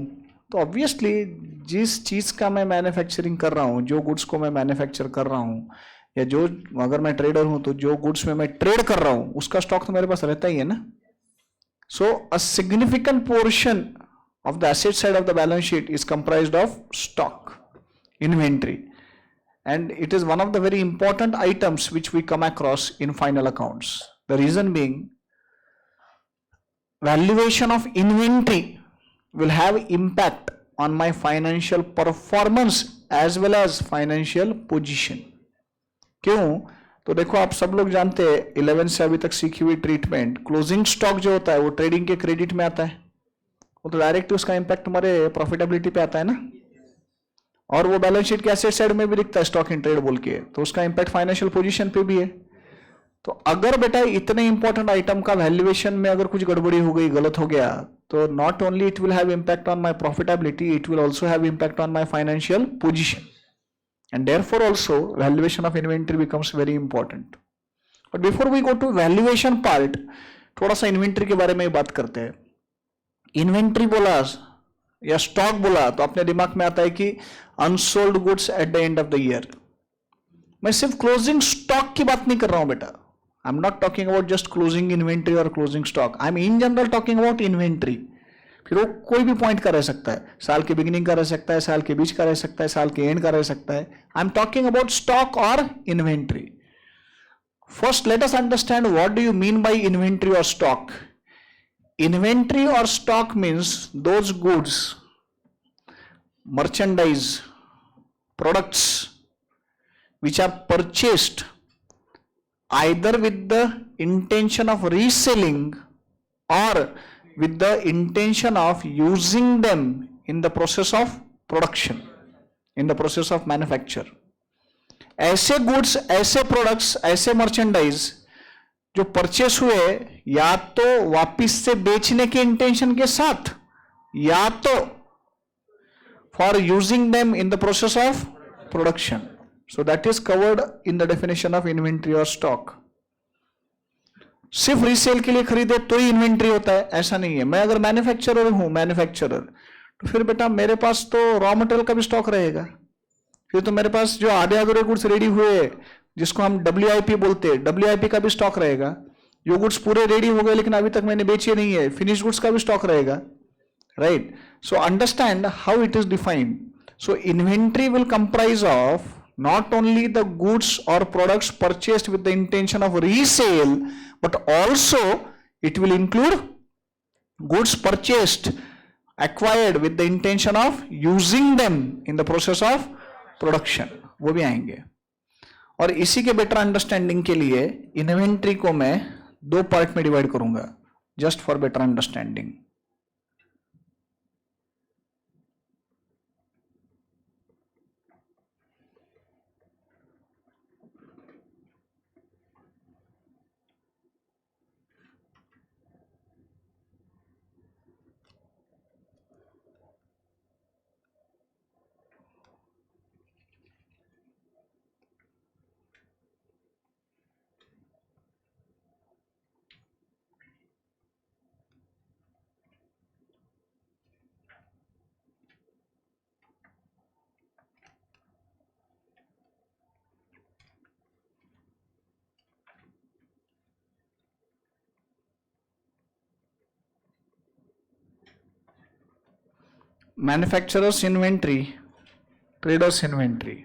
तो ऑब्वियसली जिस चीज का मैं मैन्युफैक्चरिंग कर रहा हूं, जो गुड्स को मैं मैन्युफैक्चर कर रहा हूं, या जो अगर मैं ट्रेडर हूं तो जो गुड्स में मैं ट्रेड कर रहा हूं उसका स्टॉक तो मेरे पास रहता ही है ना। So a significant portion of the asset side of the balance sheet is comprised of stock, inventory, and it is one of the very important items which we come across in final accounts. The reason being, valuation of inventory will have impact on my financial performance as well as financial position. क्यों? तो देखो आप सब लोग जानते हैं 11 से अभी तक सीखी हुई ट्रीटमेंट, क्लोजिंग स्टॉक जो होता है वो ट्रेडिंग के क्रेडिट में आता है, वो तो डायरेक्ट उसका इंपैक्ट हमारे प्रॉफिटेबिलिटी पे आता है ना, और वो बैलेंस शीट के एसेट साइड में भी दिखता है स्टॉक इन ट्रेड बोल के, तो उसका इंपैक्ट फाइनेंशियल पोजीशन पे भी है। तो अगर बेटा इतने इंपॉर्टेंट आइटम का वैल्यूएशन में अगर कुछ गड़बड़ी हो गई, गलत हो गया, तो not only it will have impact on my profitability, it will also have impact on my financial position, and therefore also valuation of inventory becomes very important. But before we go to valuation part, थोड़ा सा inventory के बारे में बात करते हैं। Inventory बोला या स्टॉक बोला तो अपने दिमाग में आता है कि unsold goods at the end of the year. मैं सिर्फ क्लोजिंग स्टॉक की बात नहीं कर रहा हूं बेटा, I am not talking about just closing inventory और closing stock, I am in general talking about inventory. फिर वो कोई भी पॉइंट का रह सकता है, साल के बिगिनिंग का रह सकता है, साल के बीच का रह सकता है, साल के एंड का रह सकता है। I am talking about stock और inventory. First let us understand what do you mean by inventory और stock. Inventory or stock means those goods, merchandise, products which are purchased either with the intention of reselling or with the intention of using them in the process of production, in the process of manufacture. ऐसे goods, ऐसे products, ऐसे merchandise जो purchase हुए या तो वापिस से बेचने के इंटेंशन के साथ, या तो for using them in the process of production, so that is covered in the definition of inventory और स्टॉक। सिर्फ रीसेल के लिए खरीदे तो ही इन्वेंट्री होता है, ऐसा नहीं है। मैं अगर मैन्युफैक्चरर हूं, मैन्युफैक्चरर, तो फिर बेटा मेरे पास तो रॉ मटेरियल का भी स्टॉक रहेगा, फिर तो मेरे पास जो आधे अधूरे गुड्स रेडी हुए जिसको हम WIP बोलते हैं, WIP का भी स्टॉक रहेगा। जो गुड्स पूरे रेडी हो गए लेकिन अभी तक मैंने बेचे नहीं है, फिनिश गुड्स का भी स्टॉक रहेगा, right. So understand how it is defined. So inventory will comprise of not only the goods or products purchased with the intention of resale, but also it will include goods purchased, acquired with the intention of using them in the process of production, वो भी आएंगे। और इसी के better understanding के लिए inventory को मैं दो पार्ट में डिवाइड करूंगा, just for better understanding. Manufacturers inventory, traders inventory.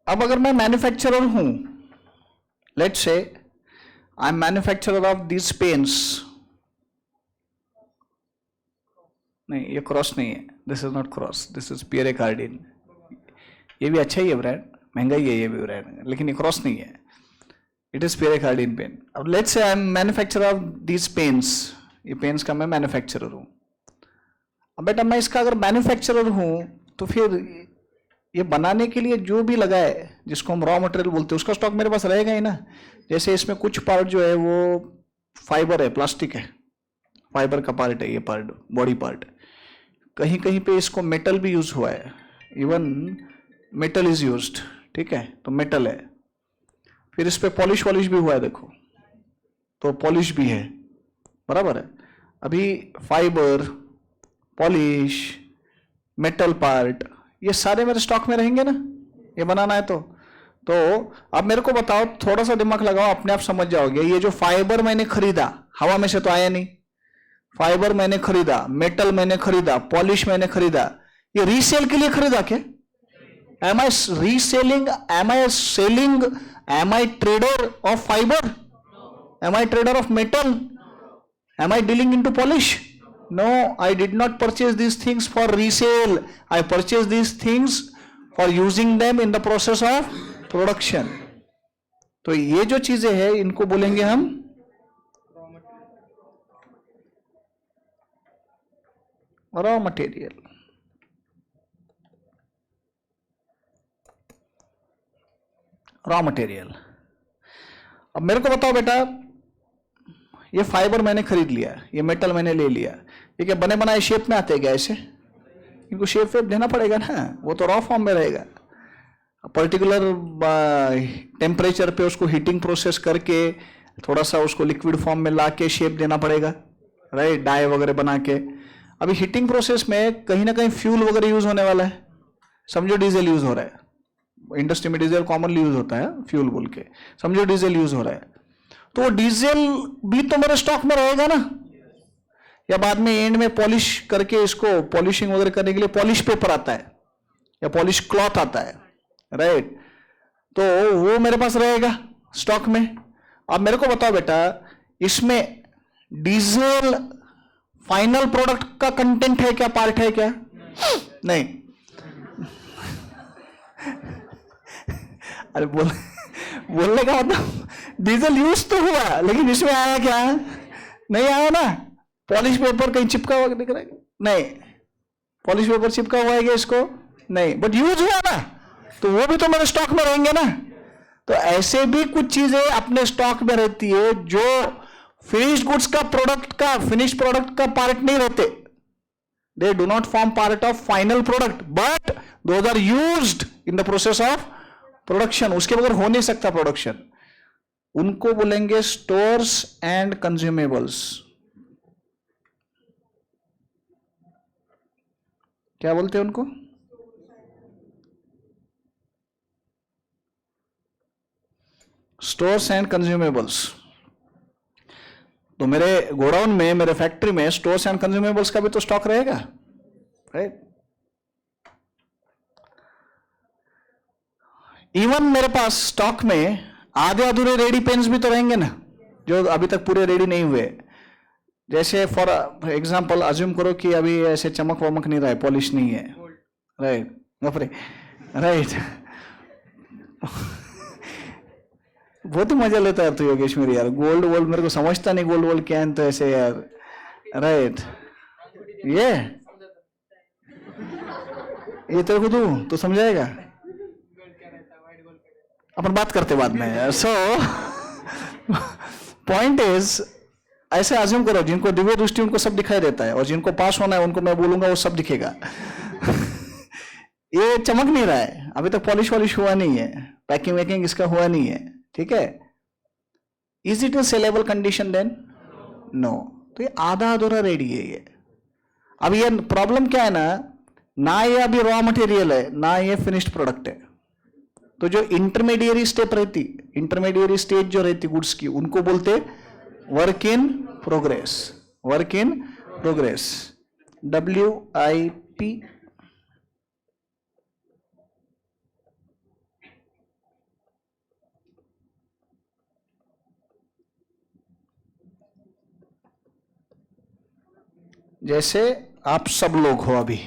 अब अगर मैं मैन्युफैक्चरर हूं, let's say I am manufacturer of this pens, नहीं ये क्रॉस नहीं है, this is not Cross, this is Pierre Cardin. ये भी अच्छा ही है ब्रांड, महंगा ही है ये भी ब्रांड, लेकिन ये क्रॉस नहीं है, it is Pierre Cardin pen. अब let's say I am manufacturer of this pens, ये पेन्स का मैं मैन्युफैक्चरर हूं। अब बेटा मैं इसका अगर मैन्युफैक्चरर हूं तो फिर ये बनाने के लिए जो भी लगा है, जिसको हम रॉ मटेरियल बोलते हैं, उसका स्टॉक मेरे पास रहेगा ही ना। जैसे इसमें कुछ पार्ट जो है वो फाइबर है, प्लास्टिक है, फाइबर का पार्ट है ये पार्ट, बॉडी पार्ट। कहीं कहीं पे इसको मेटल भी यूज हुआ है, इवन मेटल इज यूज्ड, ठीक है, तो मेटल है। फिर इस पे पॉलिश वॉलिश भी हुआ है, देखो तो पॉलिश भी है, बराबर है। अभी फाइबर, पॉलिश, मेटल पार्ट, ये सारे मेरे स्टॉक में रहेंगे ना, ये बनाना है तो अब मेरे को बताओ, थोड़ा सा दिमाग लगाओ, अपने आप समझ जाओगे। ये जो फाइबर मैंने खरीदा, हवा में से तो आया नहीं, फाइबर मैंने खरीदा, मेटल मैंने खरीदा, पॉलिश मैंने खरीदा, ये रीसेल के लिए खरीदा क्या? Am I reselling, am I selling, am I trader of fibre, am I trader of metal, am I dealing into polish? No, I did not purchase these things for resale. I purchased these things for using them in the process of production. तो ये जो चीजें हैं इनको बोलेंगे हम raw material. Raw material. अब मेरे को बताओ बेटा, ये फाइबर मैंने खरीद लिया, ये मेटल मैंने ले लिया, ये क्या बने बनाए शेप में आते हैं क्या? ऐसे इनको शेप वेप देना पड़ेगा ना, वो तो रॉ फॉर्म में रहेगा। पर्टिकुलर टेम्परेचर पे उसको हीटिंग प्रोसेस करके थोड़ा सा उसको लिक्विड फॉर्म में ला के शेप देना पड़ेगा, राइट, डाई वगैरह बना के। अभी हीटिंग प्रोसेस में कहीं ना कहीं फ्यूल वगैरह यूज होने वाला है, समझो डीजल यूज हो रहा है, इंडस्ट्री में डीजल कॉमनली यूज होता है, फ्यूल बोल के समझो डीजल यूज हो रहा है, तो डीजल भी तो मेरे स्टॉक में रहेगा ना। या बाद में एंड में पॉलिश करके इसको पॉलिशिंग वगैरह करने के लिए पॉलिश पेपर आता है या पॉलिश क्लॉथ आता है, राइट, तो वो मेरे पास रहेगा स्टॉक में। अब मेरे को बताओ बेटा, इसमें डीजल फाइनल प्रोडक्ट का कंटेंट है क्या, पार्ट है क्या? नहीं। अरे बोलने का मतलब डीजल यूज तो हुआ, लेकिन इसमें आया क्या? नहीं आया ना। पॉलिश पेपर कहीं चिपका हुआ दिख रहा है? नहीं। पॉलिश पेपर चिपका हुआ है क्या इसको? नहीं, बट यूज हुआ ना, तो वो भी तो मेरे स्टॉक में रहेंगे ना। तो ऐसे भी कुछ चीजें अपने स्टॉक में रहती है जो फिनिश्ड गुड्स का प्रोडक्ट का, फिनिश्ड प्रोडक्ट का पार्ट नहीं रहते, they do not form part of final product, but those are used in the process of production. उसके बगैर हो नहीं सकता प्रोडक्शन। उनको बोलेंगे स्टोर्स एंड कंज्यूमेबल्स। क्या बोलते हैं उनको? Stores and consumables. तो मेरे गोडाउन में, मेरे फैक्ट्री में स्टोर्स एंड कंज्यूमेबल्स का भी तो स्टॉक रहेगा, राइट? इवन मेरे पास स्टॉक में आधे अधूरे रेडी पेन्स भी तो रहेंगे ना, जो अभी तक पूरे रेडी नहीं हुए। जैसे फॉर एग्जांपल अज्यूम करो कि अभी ऐसे चमक वमक नहीं रहा है, पॉलिश नहीं है, राइट? गफरे, राइट? बहुत ही मजा लेता है तो योगेश मेरी यार, गोल्ड वोल्ड मेरे को समझता नहीं, गोल्ड वोल्ड क्या है तो ऐसे यार, राइट? ये तेरे को दूं तो समझाएगा, अपन बात करते बाद में यार। सो पॉइंट इज, ऐसे अज्यूम करो जिनको दिव्य दृष्टि उनको सब दिखाई देता है, और जिनको पास होना है उनको मैं बोलूंगा वो सब दिखेगा। ये चमक नहीं रहा है, अभी तक पॉलिश वॉलिश हुआ नहीं है, पैकिंग वैकिंग इसका हुआ नहीं है, ठीक है? Is it a saleable condition then? No. तो ये आधा अधूरा रेडी है ये। अब ये प्रॉब्लम क्या है ना ये अभी रॉ मटेरियल है, ना ये फिनिश्ड प्रोडक्ट है। तो जो इंटरमीडिएरी स्टेप रहती, इंटरमीडिएरी स्टेज जो रहती गुड्स की, उनको बोलते work in progress. Work in progress, WIP। जैसे आप सब लोग हो, अभी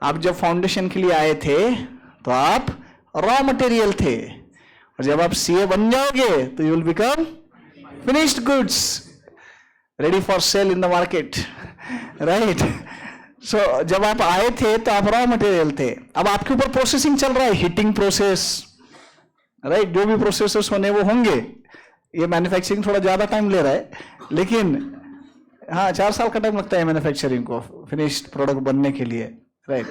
आप जब फाउंडेशन के लिए आए थे तो आप रॉ मटेरियल थे, और जब आप CA बन जाओगे तो you will become finished goods, ready for sale in the market, right? So जब आप आए थे तो आप रॉ मटेरियल थे, अब आपके ऊपर प्रोसेसिंग चल रहा है, हीटिंग प्रोसेस, राइट? जो भी प्रोसेसेस होने वो होंगे। ये मैन्युफैक्चरिंग थोड़ा ज्यादा टाइम ले रहा है, लेकिन हाँ 4 साल का टाइम लगता है मैन्युफैक्चरिंग को फिनिश्ड प्रोडक्ट बनने के लिए, राइट?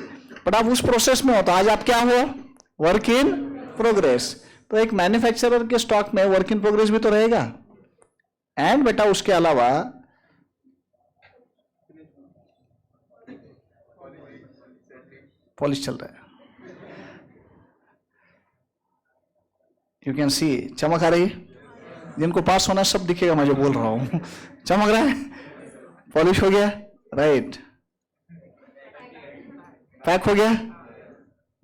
बट आप उस प्रोसेस में हो, तो आज आप क्या हो? Work in progress. तो एक मैन्युफैक्चरर के स्टॉक में वर्क इन प्रोग्रेस भी तो रहेगा। एंड बेटा उसके अलावा पॉलिश चल रहा है, यू कैन सी, चमक आ रही है। जिनको पास होना सब दिखेगा, मैं जो बोल रहा हूं। चमक रहा है, पॉलिश हो गया, राइट? पैक हो गया,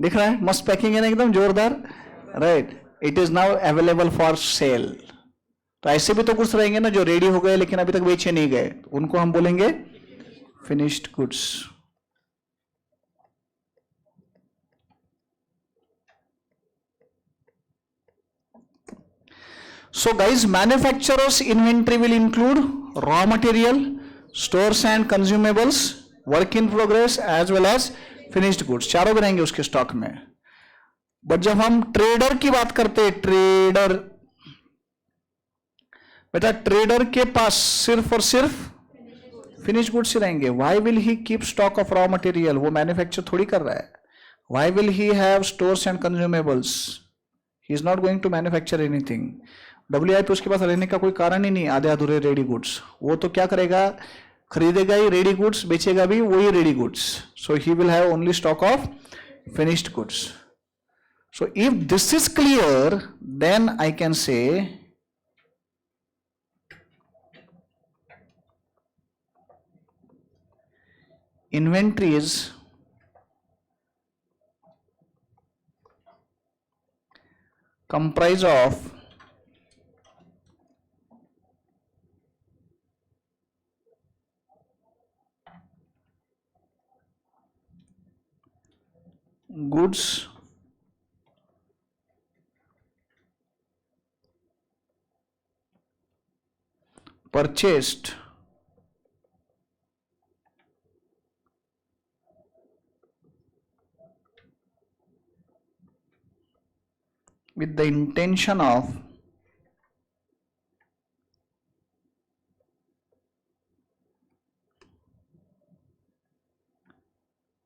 दिख रहा है, मस्त पैकिंग है ना, एकदम जोरदार, right? It is now available for sale. तो ऐसे भी तो कुछ रहेंगे ना जो रेडी हो गए लेकिन अभी तक बेचे नहीं गए, उनको हम बोलेंगे finished goods. So guys, manufacturer's inventory will include raw material, stores and consumables, work in progress as well as finished goods, चारों भी रहेंगे उसके स्टॉक में। बट जब हम ट्रेडर की बात करते हैं, ट्रेडर, बेटा ट्रेडर के पास सिर्फ और सिर्फ फिनिश गुड्स ही रहेंगे। Why will he keep stock of raw material? वो मैन्युफैक्चर थोड़ी कर रहा है। Why will he have stores and consumables? He is not going to manufacture anything. WIP उसके पास रहने का कोई कारण ही नहीं। आधे अधूरे रेडी गुड्स, वो तो क्या करेगा, खरीदेगा ही रेडी गुड्स, बेचेगा भी वही ready goods. So he will have only stock of finished goods. So if this is clear, then I can say inventories comprise of goods purchased with the intention of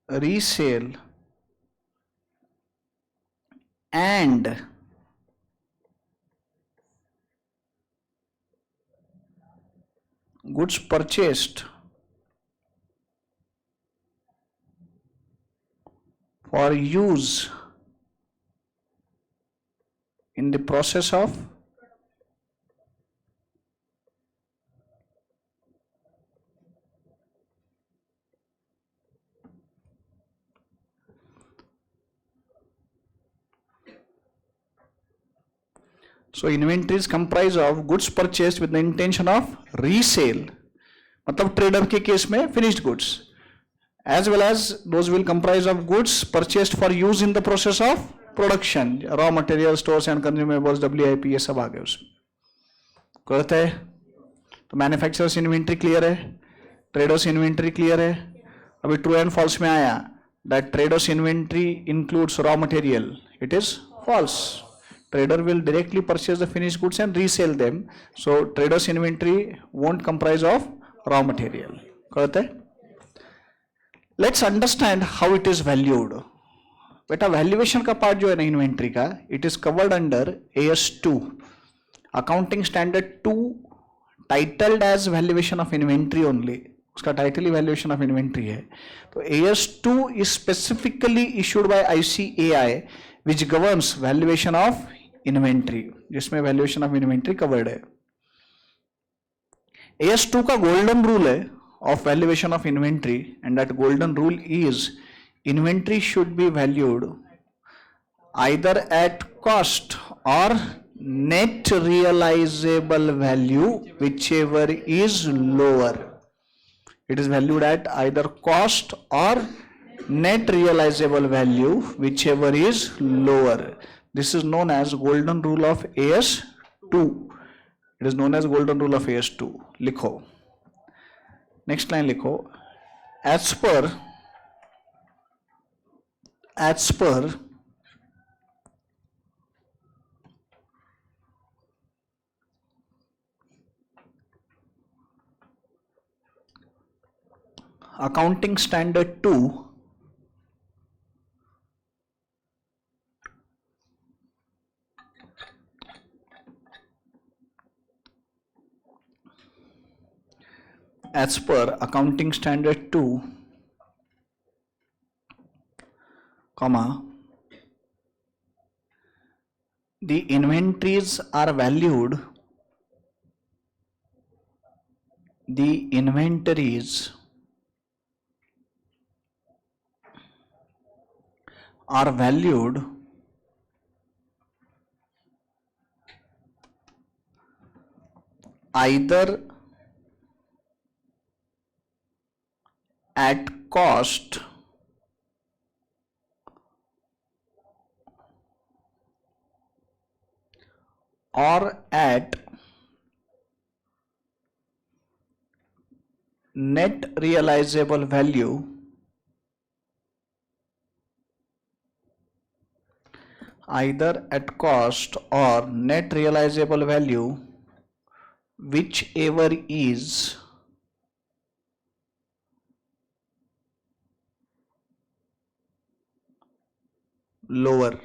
resale and goods purchased for use in the process of so inventories comprise of goods purchased with the intention of resale, मतलब trader के case में finished goods, as well as those will comprise of goods purchased for use in the process of production, raw material, stores and consumables, WIP, ये सब आ गए उसमें. करते है तो मैन्युफैक्चरर्स इन्वेंट्री क्लियर है, ट्रेडर्स इन्वेंट्री क्लियर है. अभी ट्रू एंड फॉल्स में आया that traders inventory includes raw material, it is false. Trader will directly purchase the finished goods and resell them, so traders inventory won't comprise of raw material. correct hai? Let's understand how it is valued. बेटा valuation का part जो है ना inventory का, it is covered under AS2, accounting standard 2, titled as valuation of inventory only. उसका title ही valuation of inventory है. तो AS2 is specifically issued by ICAI which governs valuation of inventory, जिसमें valuation of inventory covered है. AS2 का golden rule है of valuation of inventory, and that golden rule is inventory should be valued either at cost or net realizable value, whichever is lower. It is valued at either cost or net realizable value, whichever is lower. This is known as golden rule of AS2. It is known as golden rule of AS2. लिखो, next line लिखो, as per accounting standard 2, as per accounting standard 2, comma, the inventories are valued, the inventories are valued either at cost or at net realizable value, either at cost or net realizable value, whichever is lower.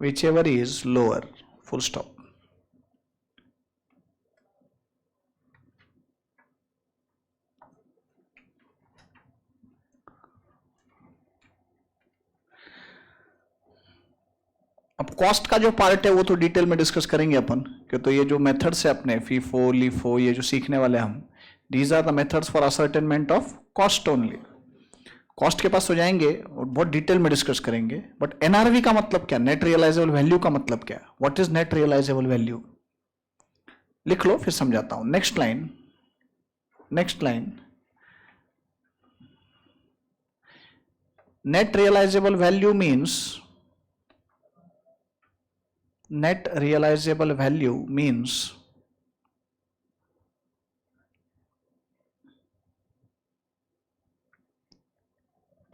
Whichever is lower, full stop. अब cost का जो part है वो तो detail में discuss करेंगे अपन, कि तो ये जो मेथड्स है अपने फीफो लीफो ये जो सीखने वाले हम, these are the methods for ascertainment of cost only. Cost के पास हो जाएंगे और बहुत डिटेल में डिस्कस करेंगे. बट NRV का मतलब क्या, नेट रियलाइजेबल वैल्यू का मतलब क्या, what is net realisable value, लिख लो फिर समझाता हूं. Next line, net realisable value means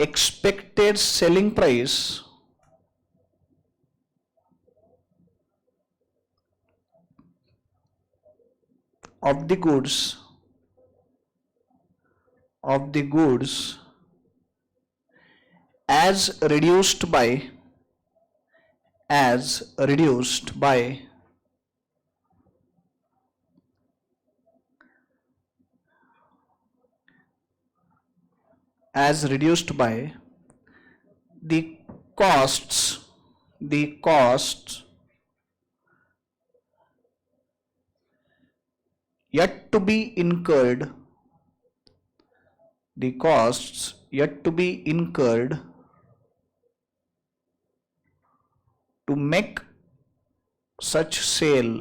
expected selling price of the goods as reduced by as reduced by the costs yet to be incurred, the costs yet to be incurred to make such sale,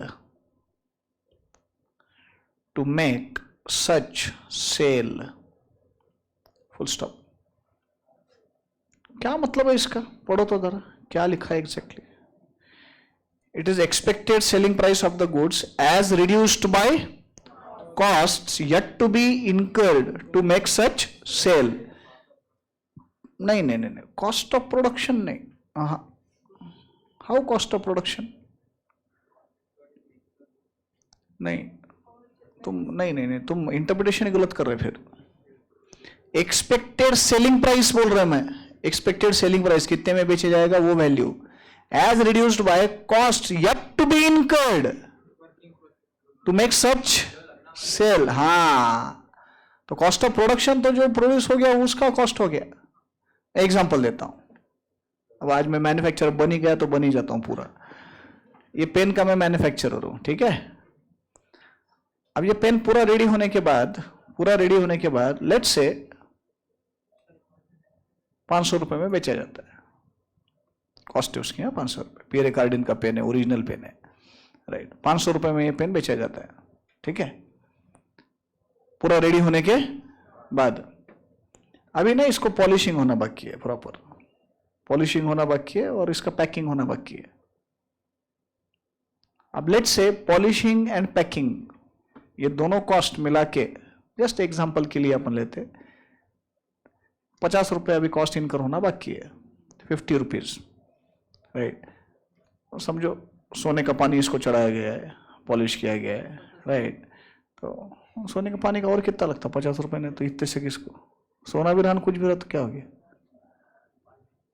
full stop. क्या मतलब है इसका? पढ़ो तो जरा क्या लिखा है exactly. It is expected selling price of the goods as reduced by costs yet to be incurred to make such sale. नहीं, cost of production नहीं. How cost of production? नहीं, तुम इंटरप्रिटेशन गलत कर रहे. फिर एक्सपेक्टेड सेलिंग प्राइस बोल रहा मैं. एक्सपेक्टेड सेलिंग प्राइस कितने में बेचे जाएगा वो value as reduced by cost yet to be incurred to make such sale. हाँ, तो कॉस्ट ऑफ प्रोडक्शन तो जो प्रोड्यूस हो गया उसका कॉस्ट हो गया. एग्जांपल देता हूं. अब आज मैं मैन्युफैक्चरर बन ही गया तो बन ही जाता हूं पूरा. ये पेन का मैं मैन्युफैक्चरर हूं, ठीक है. अब ये पेन पूरा रेडी होने के बाद लेट्स से 500 रुपए में बेचा जाता है. कॉस्ट है उसकी 500 रुपए. पियरे कार्डिन का पेन है, ओरिजिनल पेन है, राइट. 500 रुपए में ये पेन बेचा जाता है, ठीक है. पूरा रेडी होने के बाद अभी ना इसको पॉलिशिंग होना बाकी है, प्रॉपर पॉलिशिंग होना बाकी है और इसका पैकिंग होना बाकी है. अब लेट्स से पॉलिशिंग एंड पैकिंग ये दोनों कॉस्ट मिला के, जस्ट एग्जांपल के लिए अपन लेते, 50 रुपए अभी कॉस्ट इनकर होना बाकी है. 50 रुपीज, राइट. समझो सोने का पानी इसको चढ़ाया गया है, पॉलिश किया गया है, राइट. तो सोने का पानी का और कितना लगता? 50 रुपए ने. तो इतने से किसको सोना भी रहन कुछ भी रहा तो क्या हो गया.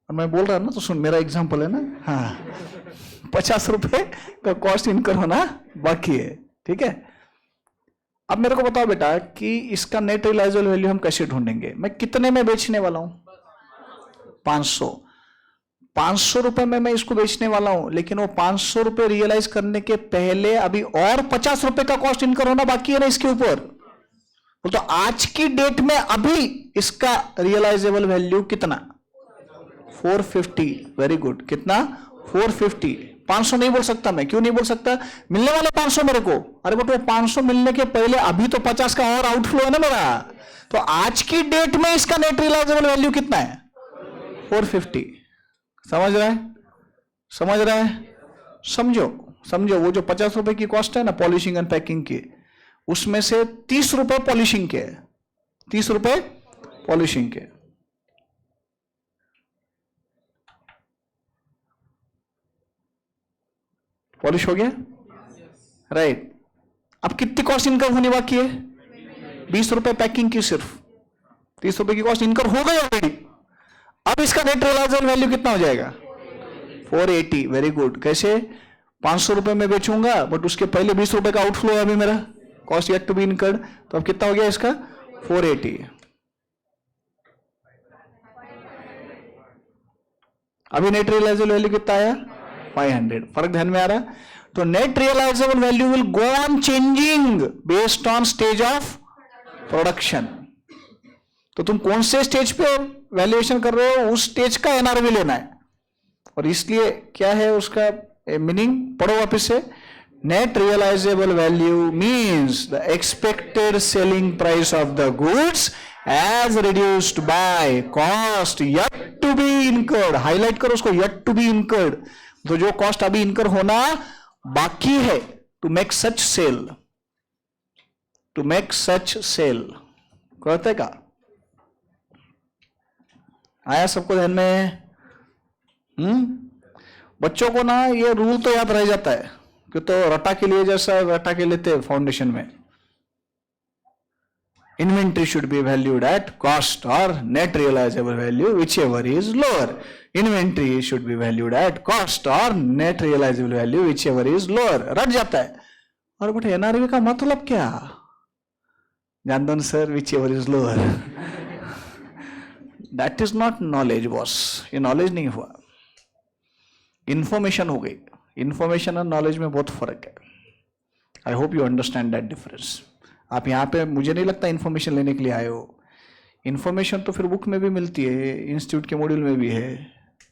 और मैं बोल रहा हूं ना, तो सुन, मेरा एग्जांपल है ना. हाँ, 50 रुपए का कॉस्ट इनकर होना बाकी है, ठीक है. अब मेरे को बताओ बेटा कि इसका नेट रियलाइजेबल वैल्यू हम कैसे ढूंढेंगे. मैं कितने में बेचने वाला हूं? 500 रुपए में मैं इसको बेचने वाला हूं, लेकिन वो 500 रुपए रियलाइज करने के पहले अभी और 50 रुपए का कॉस्ट इनकर होना बाकी है ना इसके ऊपर. तो आज की डेट में अभी इसका रियलाइजेबल वैल्यू कितना? 450. Very good. कितना? 450. 500 नहीं बोल सकता मैं. क्यों नहीं बोल सकता? मिलने वाले 500 मेरे को. अरे बट वो 500 मिलने के पहले अभी तो 50 का और आउटफ्लो है ना मेरा. तो आज की डेट में इसका नेट रियलाइजेबल वैल्यू कितना है? 450. समझ रहा है? समझो वो जो 50 रुपए की कॉस्ट है ना पॉलिशिंग एंड पैकिंग की, उसमें से 30 रुपए पॉलिशिंग के. 30 रुपए पॉलिशिंग के. पॉलिश हो गया, राइट. अब कितनी कॉस्ट इनकम होनी बाकी है? 20 रुपए पैकिंग की. सिर्फ 30 रुपए की कॉस्ट इनकम हो गई ऑलरेडी. अब इसका नेट रियलाइजेबल वैल्यू कितना हो जाएगा? 480. Very good. कैसे? 500 रुपए में बेचूंगा बट उसके पहले 20 रुपए का आउटफ्लो है अभी मेरा, cost yet to be incurred. तो अब कितना हो गया इसका? 480. अभी नेट रियलाइजेबल वैल्यू कितना आया? 500. फर्क ध्यान में आ रहा? तो net realisable value will go on changing based on stage of production. तो तुम कौन से स्टेज पे वैल्यूएशन कर रहे हो, उस स्टेज का एनआरवी लेना है. और इसलिए क्या है उसका मीनिंग? पढ़ो वापस से. Net realisable value means the expected selling price of the goods as reduced by cost yet to be incurred. Highlight करो उसको, येट टू बी इनकर्ड. तो जो कॉस्ट अभी इनकर होना बाकी है टू मेक सच सेल. कहते का आया सबको ध्यान में? बच्चों को ना ये रूल तो याद रह जाता है कि तो रटा के लिए जैसा रटा के लेते हैं फाउंडेशन में. Inventory should be valued at cost और net realisable value whichever is lower. Inventory should be valued at cost और net realisable value whichever is lower. रट जाता है. और बेटा एनआरवी का मतलब क्या? जान दो sir, which ever is lower. That is not knowledge boss, ये नॉलेज नहीं हुआ, इंफॉर्मेशन हो गई। इंफॉर्मेशन और नॉलेज में बहुत फर्क है। I hope you understand that difference. आप यहाँ पे मुझे नहीं लगता इंफॉर्मेशन लेने के लिए आए हो। इंफॉर्मेशन तो फिर बुक में भी मिलती है, इंस्टीट्यूट के मॉड्यूल में भी है,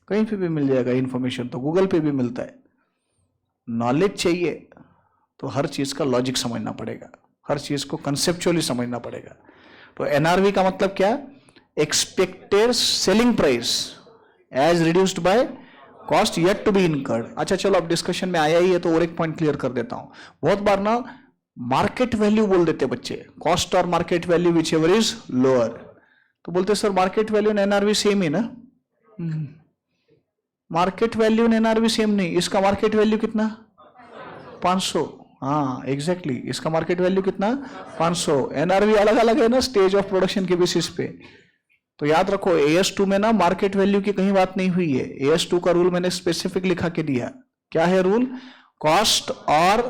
कहीं पे भी मिल जाएगा। इंफॉर्मेशन तो गूगल पे भी मिलता है। नॉलेज चाहिए तो हर चीज का लॉजिक समझना पड़ेगा, हर चीज को कंसेप्चुअली समझना पड़ेगा। तो एनआरवी का मतलब क्या? Expected selling price as reduced by cost yet to be incurred. अच्छा चलो, अब डिस्कशन में आया ही है तो और एक पॉइंट क्लियर कर देता हूं। बहुत बार ना मार्केट वैल्यू बोल देते बच्चे, कॉस्ट और market value whichever is lower, तो बोलते sir market value and NRV same ही ना। Market value and NRV same नहीं, इसका मार्केट वैल्यू कितना? 500। हाँ एग्जैक्टली, इसका मार्केट वैल्यू कितना? 500। एनआरवी अलग अलग है ना, स्टेज ऑफ प्रोडक्शन के बेसिस पे। तो याद रखो AS2 में ना मार्केट वैल्यू की कहीं बात नहीं हुई है। AS2 का रूल मैंने स्पेसिफिक लिखा के दिया। क्या है रूल? कॉस्ट और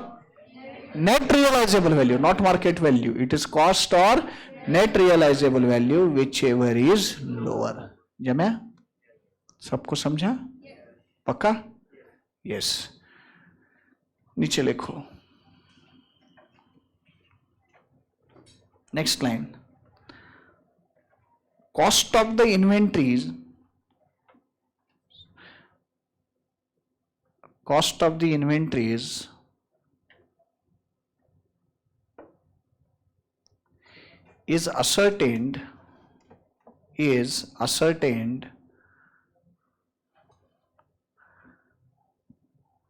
net realisable value, not market value. It is cost और net realisable value whichever is lower. जमे? सबको समझा? पक्का? यस। नीचे लिखो, next line. Cost of the inventories, cost of the inventories is ascertained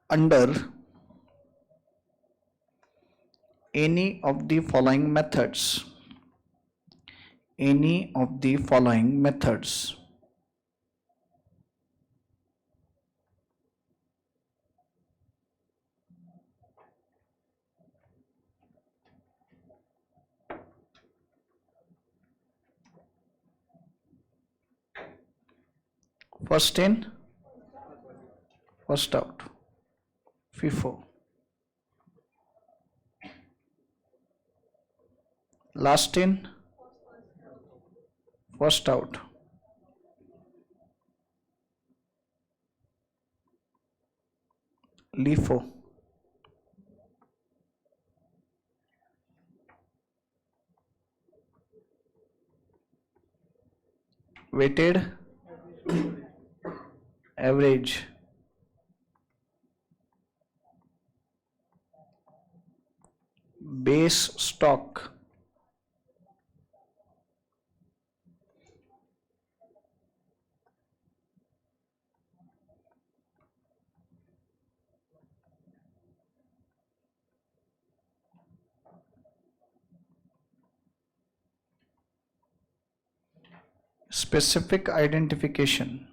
under any of the following methods. Any of the following methods. First in, first out, FIFO. Last in, first out. LIFO. Weighted average. Base stock. Specific identification.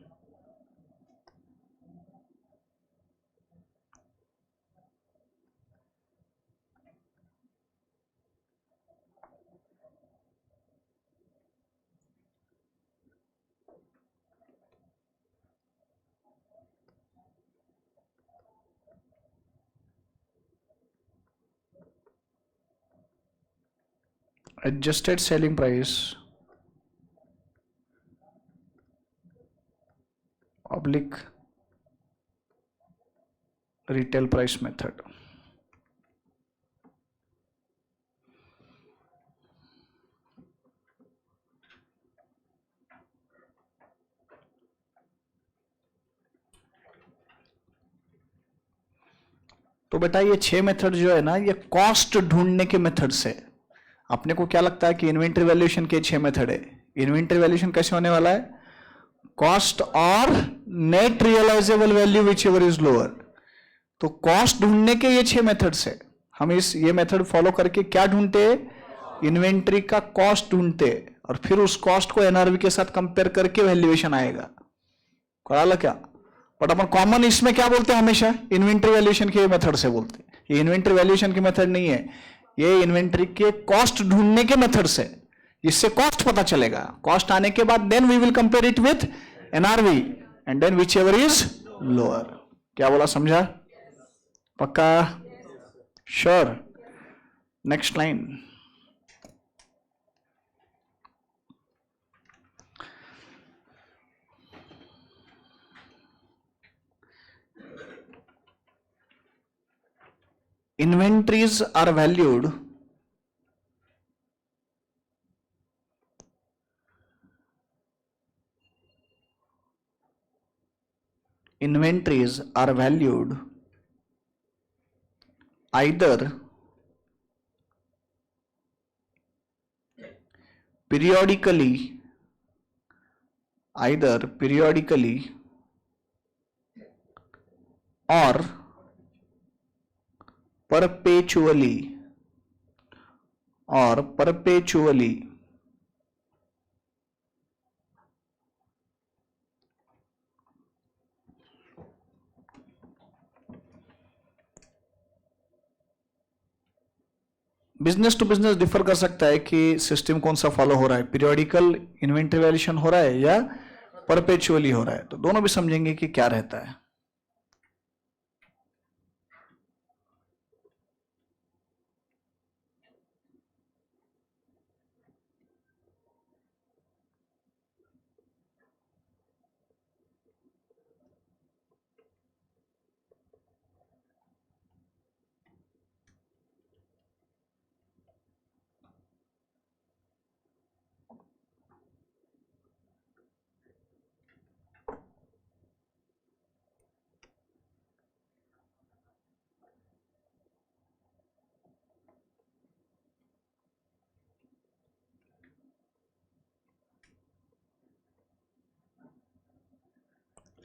Adjusted selling price oblique retail price method. तो बेटा ये 6 method जो है ना, ये cost ढूंढने के method से। अपने को क्या लगता है कि इन्वेंट्री वैल्यूएशन के 6 मेथड है। इन्वेंट्री वैल्यूएशन कैसे होने वाला है? कॉस्ट और net realisable value whichever is lower. तो कॉस्ट ढूंढने के ये 6 मेथड्स है। हम ये मेथड फॉलो करके क्या ढूंढते? इन्वेंट्री का कॉस्ट ढूंढते, और फिर उस कॉस्ट को एनआरवी के साथ कंपेयर करके वैल्यूएशन आएगा। कराला क्या? बट अपन कॉमन इसमें क्या बोलते हैं हमेशा? इन्वेंट्री वैल्यूएशन के मेथड से बोलते हैं। ये इन्वेंट्री वैल्यूएशन के मेथड नहीं है, ये इन्वेंट्री के कॉस्ट ढूंढने के मेथड से। इससे कॉस्ट पता चलेगा। कॉस्ट आने के बाद then we will compare it with NRV and then whichever is lower. क्या बोला, समझा? पक्का? Sure? Next line. inventories are valued either periodically or perpetually or perpetually. Business to business differ कर सकता है कि सिस्टम कौन सा फॉलो हो रहा है, पीरियोडिकल इन्वेंटरी वैल्यूएशन हो रहा है या परपेचुअली हो रहा है, तो दोनों भी समझेंगे कि क्या रहता है.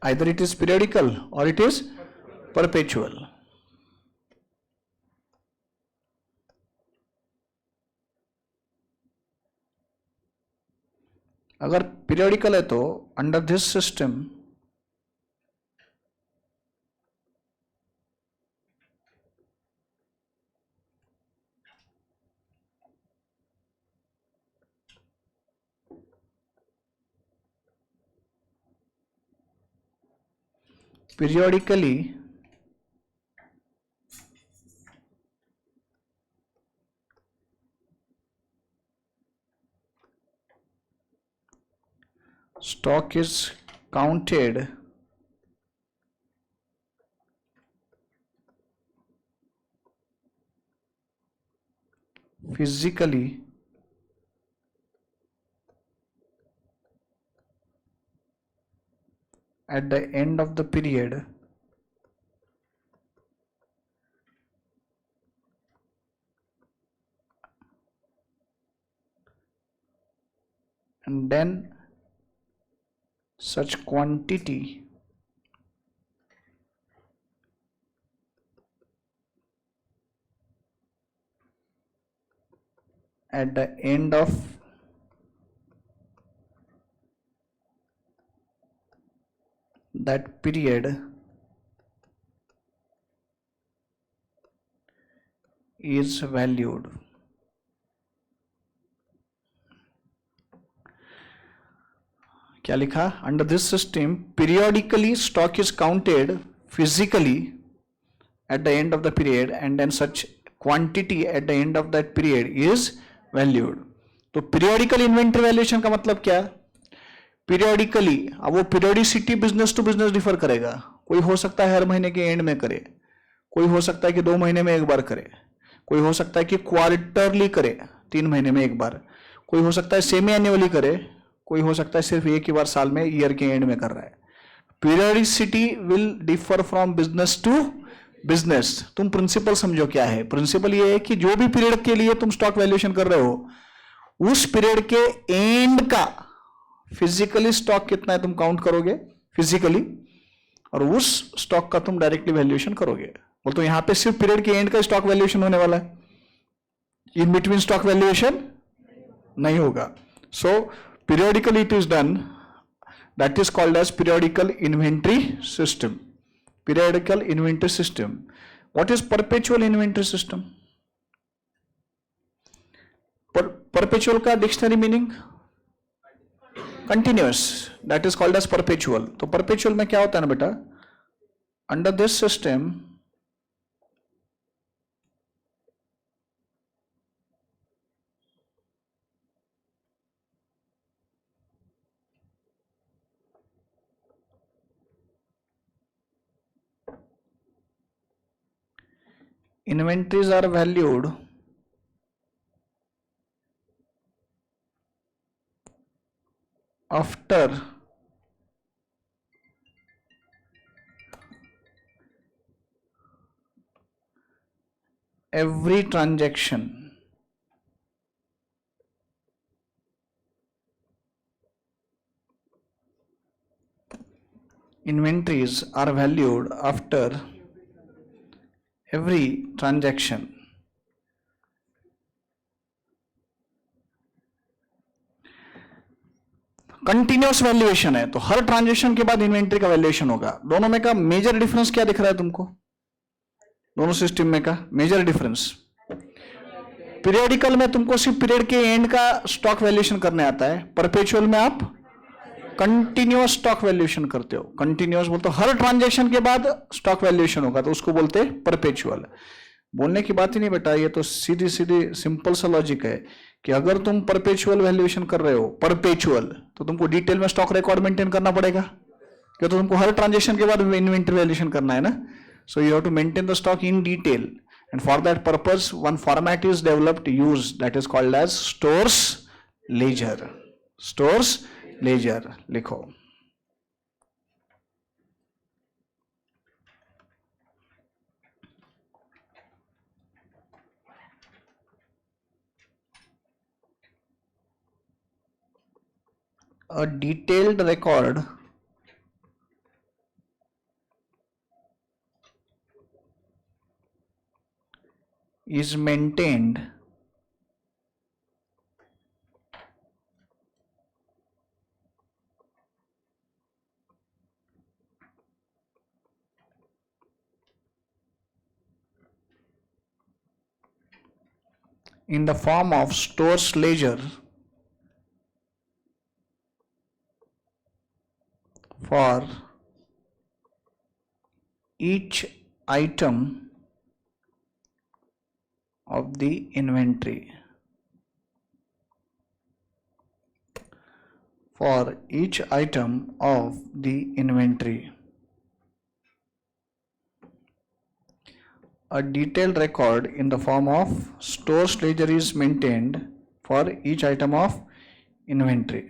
Either it is periodical or it is perpetual. अगर पीरियोडिकल है तो under this system periodically stock is counted physically at the end of the period and then such quantity at the end of that period is valued. क्या लिखा? Under this system periodically stock is counted physically at the end of the period and then such quantity at the end of that period is valued. तो periodical inventory valuation का मतलब क्या? Periodically, अब वो periodicity business to business differ करेगा. कोई हो सकता है हर महीने के एंड में करे, कोई हो सकता है कि 2 महीने में एक बार करे, कोई हो सकता है कि क्वार्टरली करे, 3 महीने में एक बार, कोई हो सकता है सेमी एनुअली करे, कोई हो सकता है सिर्फ एक ही बार साल में ईयर के एंड में कर रहा है. Periodicity will differ from business to business. तुम प्रिंसिपल समझो क्या है. प्रिंसिपल ये है कि जो भी पीरियड के लिए तुम स्टॉक वैल्यूएशन कर रहे हो उस पीरियड के एंड का फिजिकली स्टॉक कितना है तुम काउंट करोगे फिजिकली और उस स्टॉक का तुम डायरेक्टली वैल्यूएशन करोगे. बोल तो यहां पे सिर्फ पीरियड के एंड का स्टॉक वैल्यूएशन होने वाला है, इन बिटवीन स्टॉक वैल्यूएशन नहीं होगा. So periodically it is done, that is called as periodical inventory system. Periodical inventory system. What is perpetual inventory system? Perpetual का dictionary meaning continuous, that is called as perpetual. तो perpetual में क्या होता है ना बेटा, under this system Inventories are valued after every transaction. Inventories are valued after every transaction. Continuous valuation है तो हर ट्रांजेक्शन के बाद इन्वेंट्री का वैल्यूएशन होगा। दोनों में का मेजर डिफरेंस क्या दिख रहा है तुमको? दोनों सिस्टम में का मेजर डिफरेंस, पीरियडिकल में तुमको सिर्फ पीरियड के एंड का स्टॉक वैल्यूएशन करने आता है, परपेचुअल में आप कंटिन्यूअस स्टॉक वैल्यूएशन करते हो। कंटिन्यूअस बोलते हो हर ट्रांजेक्शन के बाद स्टॉक वैल्यूएशन होगा तो उसको बोलते हैं परपेचुअल। बोलने की बात ही नहीं बेटा, ये तो सीधी सीधी सिंपल सा लॉजिक है कि अगर तुम परपेचुअल वैल्यूएशन कर रहे हो परपेचुअल तो तुमको डिटेल में स्टॉक रिकॉर्ड मेंटेन करना पड़ेगा, क्योंकि तो तुमको हर ट्रांजेक्शन के बाद इन्वेंटरी वैल्यूएशन करना है ना। So you have to maintain the stock in detail and for that purpose one format is developed use that is called as stores ledger. Stores ledger लिखो। A detailed record is maintained in the form of stores ledger for each item of the inventory. For each item of the inventory. A detailed record in the form of stores ledger is maintained for each item of inventory.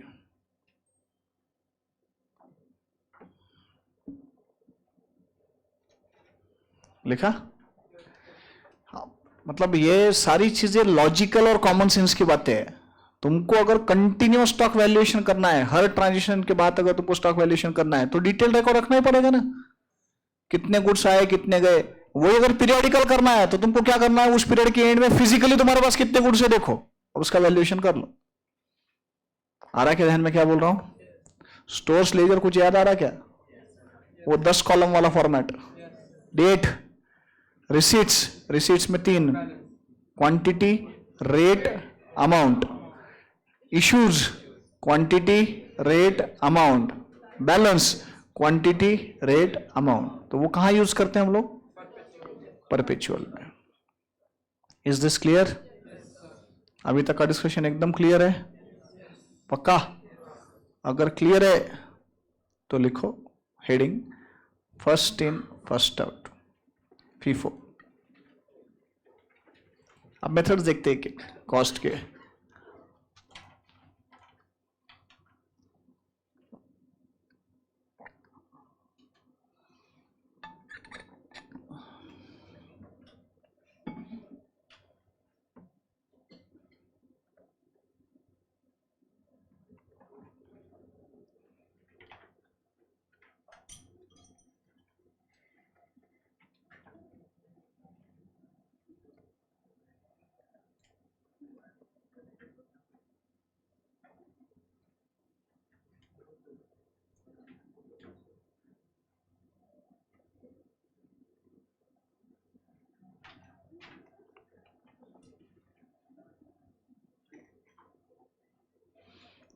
लिखा? हाँ, मतलब ये सारी चीजें logical और common sense की बातें हैं। तुमको अगर कंटिन्यूअस स्टॉक वैल्यूएशन करना है, हर ट्रांजेक्शन के बाद अगर तुमको स्टॉक वैल्यूएशन करना है तो डिटेल रिकॉर्ड रखना ही पड़ेगा ना, कितने गुड्स आए कितने गए। वही अगर पीरियडिकल करना है तो तुमको क्या करना है, उस पीरियड के एंड में फिजिकली तुम्हारे पास कितने गुड्स है देखो और उसका वैल्यूएशन कर लो। आ रहा है क्या ध्यान में क्या बोल रहा हूं? स्टोर्स लेजर कुछ याद आ रहा क्या? वो 10 कॉलम वाला फॉर्मेट, डेट, रिसीट्स में 3, quantity, rate, amount, issues, quantity, rate, amount, balance, quantity, rate, amount. तो वो कहां यूज करते हैं हम लोग? परपेचुअल में। Is this clear? अभी तक का डिस्कशन एकदम क्लियर है? पक्का? अगर क्लियर है तो लिखो heading first in first out, FIFO। अब मेथड्स देखते हैं कॉस्ट के।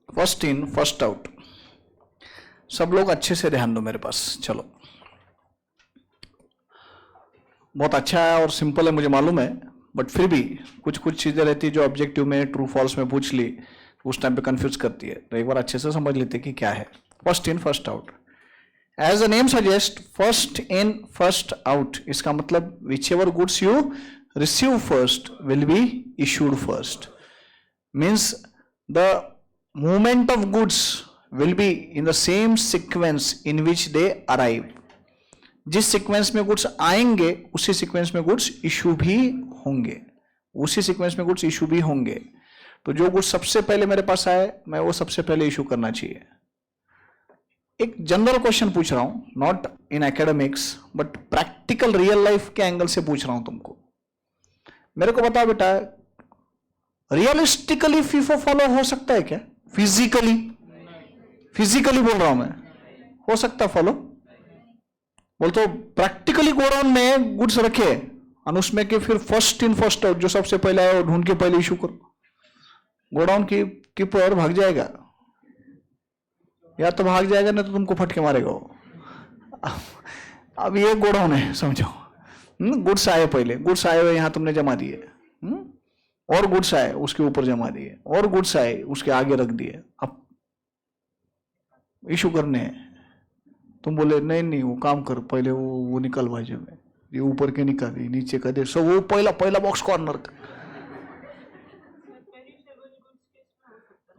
First in first out. सब लोग अच्छे से ध्यान दो मेरे पास। चलो, बहुत अच्छा है और सिंपल है मुझे मालूम है, बट फिर भी कुछ कुछ चीजें रहती है जो ऑब्जेक्टिव में ट्रू फॉल्स में पूछ ली उस टाइम पे कंफ्यूज करती है, तो एक बार अच्छे से समझ लेते कि क्या है first in first out. As the name suggest, first in first out, इसका मतलब whichever goods you receive first will be issued first. Means the movement of goods will be in the same sequence in which they arrive. जिस sequence में goods आएंगे उसी sequence में goods issue भी होंगे, उसी सीक्वेंस में goods issue भी होंगे. तो जो गुड्स सबसे पहले मेरे पास आए मैं वो सबसे पहले इशू करना चाहिए. एक जनरल क्वेश्चन पूछ रहा हूं, not in academics but practical real life के एंगल से पूछ रहा हूं तुमको. मेरे को बता बेटा, रियलिस्टिकली फीफो फॉलो हो सकता है क्या? फिजिकली, फिजिकली बोल रहा हूं मैं, हो सकता फॉलो? बोल तो प्रैक्टिकली गोडाउन में गुड्स रखे और उसमें के फिर फर्स्ट इन फर्स्ट आउट, जो सबसे पहले आया वो ढूंढ के पहले इशू करो. गोडाउन की कीपर भाग जाएगा, या तो भाग जाएगा ना तो तुमको फटके मारेगा वो. अब ये गोडाउन है समझो. गुड्स आए, पहले गुड्स आए हुए यहां तुमने जमा दिए, और गुड्स आए उसके ऊपर जमा दिए, और गुड्स आए उसके आगे रख दिए. अब इशू करने हैं. तुम बोले नहीं नहीं वो काम कर, पहले वो निकल भाई में, ये ऊपर के निकाल, ये नीचे का दे, सब वो पहला बॉक्स कॉर्नर का.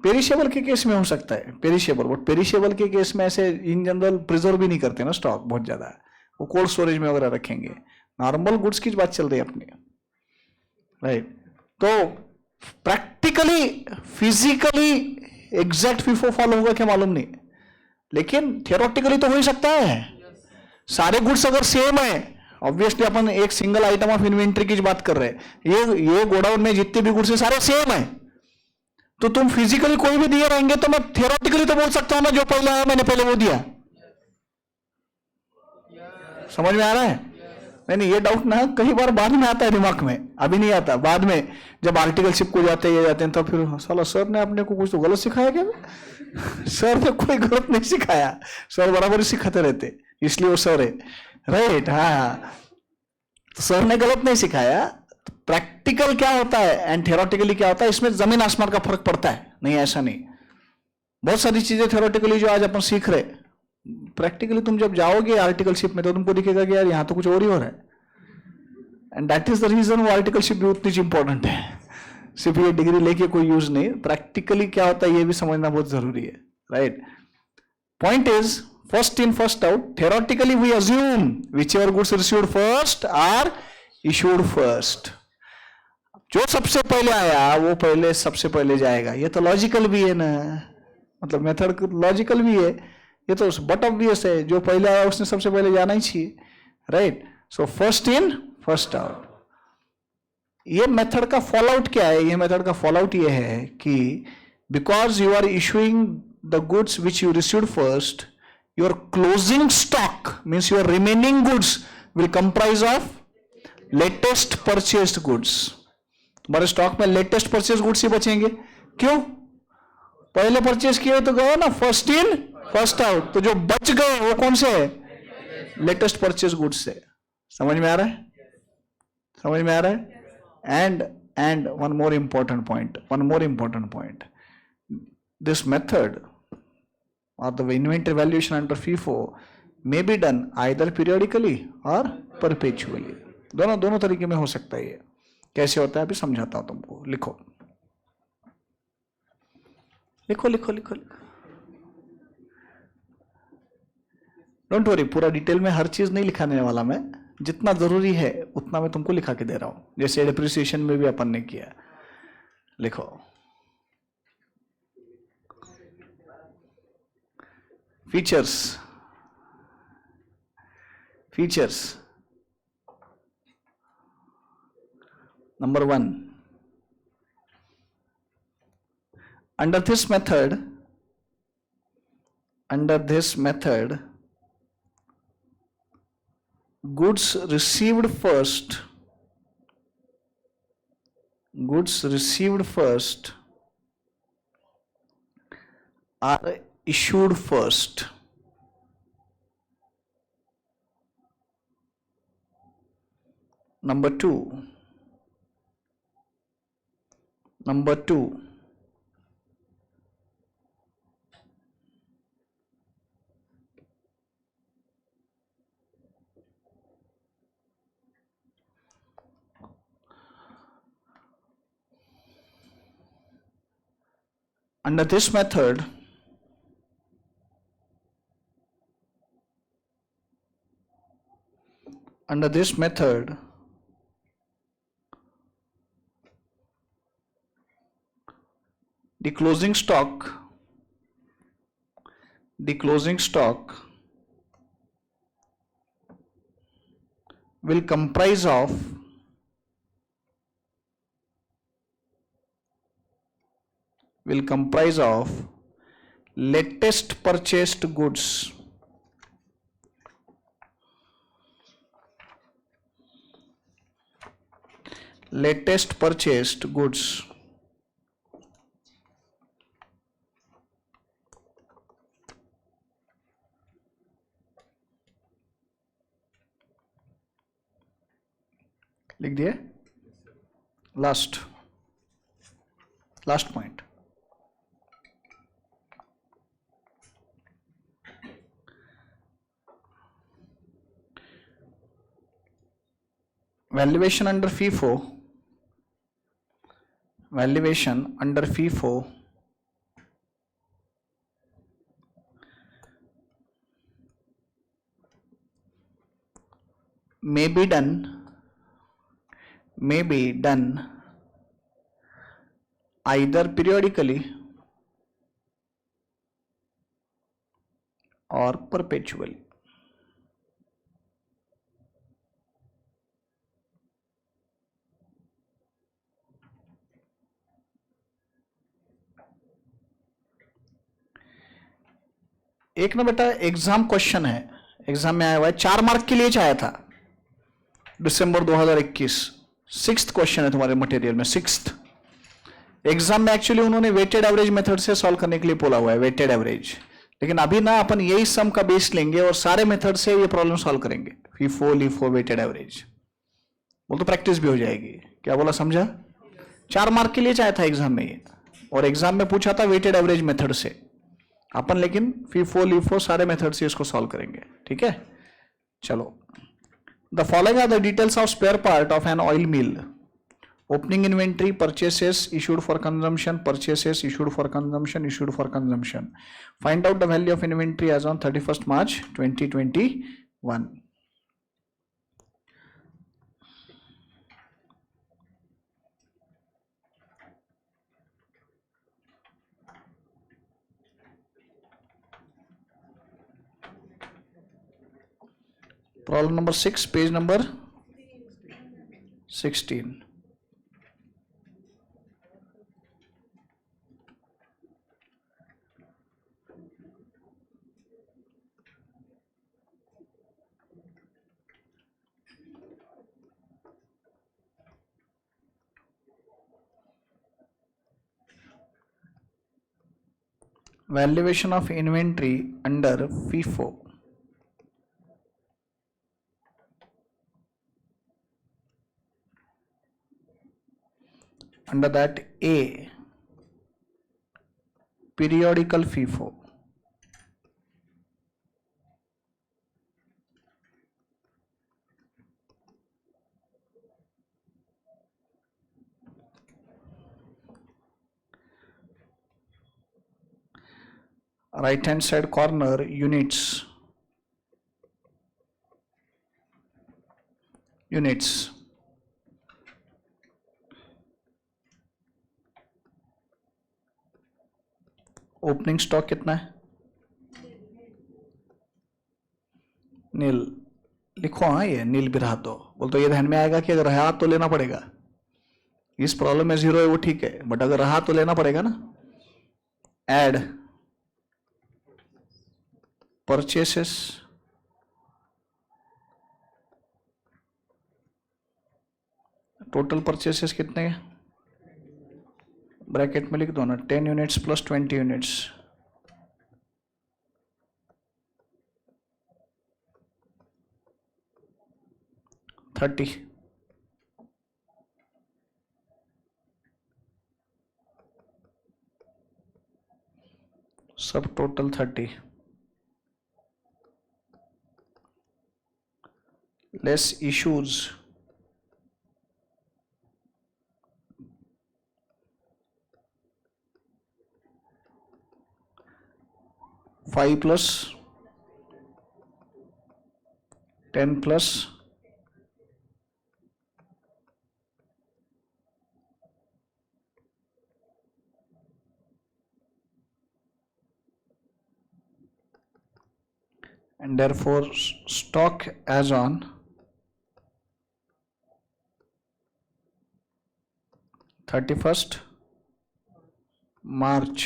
पेरिशेबल के केस में हो सकता है, पेरिशेबल, बट पेरिशेबल के केस में ऐसे इन जनरल प्रिजर्व भी नहीं करते ना स्टॉक बहुत ज्यादा, वो कोल्ड स्टोरेज में वगैरह रखेंगे. नॉर्मल गुड्स की बात चल रही है अपनी, राइट. तो practically physically exact FIFO follow होगा क्या मालूम नहीं, लेकिन थियोरेटिकली तो हो ही सकता है. सारे गुड्स अगर सेम है, ऑब्वियसली अपन एक सिंगल आइटम ऑफ इन्वेंट्री की बात कर रहे हैं, ये गोडाउन में जितने भी गुड्स है सारे सेम है, तो तुम फिजिकली कोई भी दिए रहेंगे तो मैं थियोरेटिकली तो बोल सकता हूं ना जो पहले आया मैंने पहले वो दिया. समझ में आ रहा है? नहीं, ये डाउट ना कई बार बाद में आता है दिमाग में, अभी नहीं आता. बाद में जब आर्टिकलशिप को जाते हैं तो फिर साला सर ने अपने को कुछ तो गलत सिखाया क्या? सर ने कोई गलत नहीं सिखाया, सर बराबर ही सिखाते रहते, इसलिए वो सर है, राइट. हाँ, तो सर ने गलत नहीं सिखाया. प्रैक्टिकल क्या होता है एंड थियोरेटिकली क्या होता है, इसमें जमीन आसमान का फर्क पड़ता है. नहीं ऐसा नहीं, बहुत सारी चीजें थियोरेटिकली जो आज अपन सीख रहे, प्रैक्टिकली तुम जब जाओगे आर्टिकलशिप में तो तुमको दिखेगा कि यार यहां तो कुछ और ही हो रहा है. And that is the reason वो आर्टिकलशिप भी उतनी इंपॉर्टेंट है. सिर्फ ये डिग्री लेके कोई यूज नहीं, प्रैक्टिकली क्या होता है ये भी समझना बहुत जरूरी है, right. Point is first in first out. Theoretically we assume whichever goods received first are issued first. जो सबसे पहले आया वो पहले सबसे पहले जाएगा. ये तो लॉजिकल भी है ना, मतलब मेथड लॉजिकल भी है, ये तो बट ऑब्वियस है, जो पहले आया उसने सबसे पहले जाना ही चाहिए, right. So first in first out. ये मेथड का फॉल आउट क्या है? ये मेथड का फॉल आउट ये है कि because you are issuing the goods which you received first, your closing stock means your remaining goods will comprise of latest purchased goods. तुम्हारे स्टॉक में लेटेस्ट परचेज गुड्स ही बचेंगे. क्यों? पहले परचेज किए तो गए ना, फर्स्ट इन फर्स्ट आउट. तो जो बच गए वो कौन से है? लेटेस्ट परचेज गुड्स से. समझ में आ रहा है? समझ में आ रहा है? And one more important point, this method or the inventory valuation under FIFO may be done either periodically or perpetually. दोनों तरीके में हो सकता है. ये कैसे होता है अभी समझाता हूं तुमको. लिखो लिखो लिखो लिखो. डोंट वरी, पूरा डिटेल में हर चीज नहीं लिखाने वाला मैं, जितना जरूरी है उतना मैं तुमको लिखा के दे रहा हूं, जैसे डिप्रिसिएशन में भी अपन ने किया. लिखो features. Number 1, under this method goods received first are issued first. Number two, Under this method, the closing stock will comprise of latest purchased goods लिख दिए. Last point, valuation under FIFO may be done either periodically or perpetually. एक ना बेटा exam question है, exam में आया हुआ है, 4 मार्क के लिए चाहे था, दिसंबर 2021, 6th क्वेश्चन है तुम्हारे मटेरियल में, 6th एग्जाम में. एक्चुअली उन्होंने वेटेड एवरेज मेथड से सॉल्व करने के लिए बोला हुआ है, वेटेड एवरेज. लेकिन अभी ना अपन यही सम का बेस लेंगे और सारे मेथड से ये प्रॉब्लम सॉल्व करेंगे, FIFO, LIFO, वेटेड एवरेज. वो तो प्रैक्टिस भी हो जाएगी. क्या बोला, समझा? 4 मार्क के लिए चाहे था एग्जाम में ये, और एग्जाम में पूछा था वेटेड एवरेज मेथड से अपन, लेकिन FIFO, LIFO सारे मेथड से इसको सॉल्व करेंगे. ठीक है, चलो. The following are the details of spare part of an oil mill. Opening inventory, purchases issued for consumption, purchases issued for consumption. Find out the value of inventory as on 31st March 2021. Problem number 6, page number 16. Valuation of inventory under FIFO. Under that, A, periodical FIFO. Right hand side corner, units. Opening stock कितना है? नील लिखो. हाँ, ये नील भी रहा तो बोल, तो ये ध्यान में आएगा कि अगर रहा तो लेना पड़ेगा. इस प्रॉब्लम में 0 है वो ठीक है, बट अगर रहा तो लेना पड़ेगा ना. एड परचेसेस, टोटल परचेसेस कितने हैं? ब्रैकेट में लिख दो ना, 10 यूनिट्स प्लस 20 यूनिट्स. 30. सब total 30 less issues. 5 plus 10 plus and therefore stock as on 31st March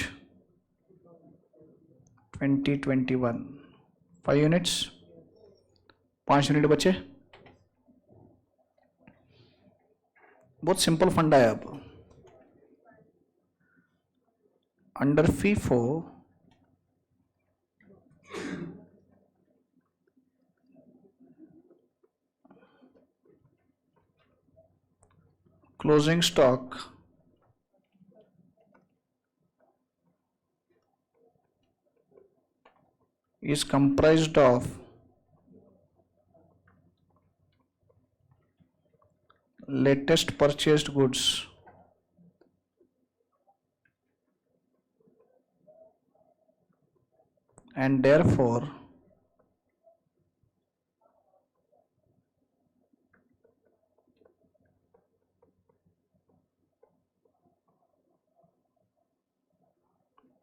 2021 5 units 5 unit बचे. बहुत सिंपल फंडा है. अब under FIFO closing stock is comprised of latest purchased goods and therefore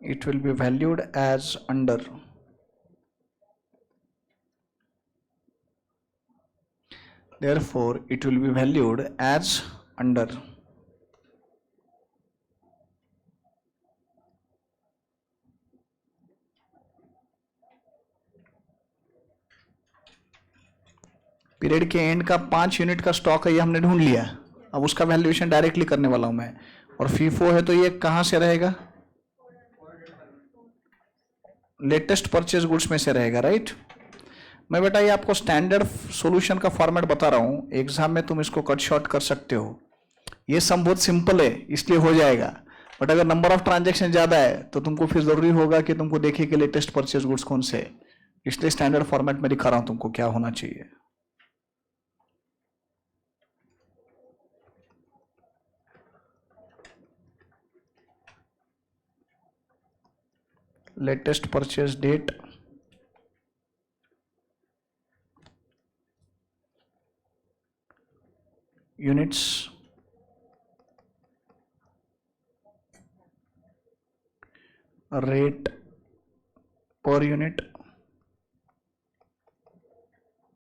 it will be valued as under. Therefore, it will be valued as under. Period के and का 5 unit का stock है, ये हमने ढूंढ लिया. अब उसका वैल्यूएशन डायरेक्टली करने वाला हूं मैं. और फीफो है तो ये कहां से रहेगा? लेटेस्ट परचेज गुड्स में से रहेगा, राइट. मैं बेटा ये आपको स्टैंडर्ड सॉल्यूशन का फॉर्मेट बता रहा हूं. एग्जाम में तुम इसको कट शॉर्ट कर सकते हो. ये सम बहुत सिंपल है इसलिए हो जाएगा. बट अगर नंबर ऑफ ट्रांजैक्शन ज्यादा है तो तुमको फिर जरूरी होगा कि तुमको देखे कि लेटेस्ट परचेज गुड्स कौन से है. इसलिए स्टैंडर्ड फॉर्मेट में दिखा रहा हूं तुमको क्या होना चाहिए. Latest purchase date, units, rate per unit,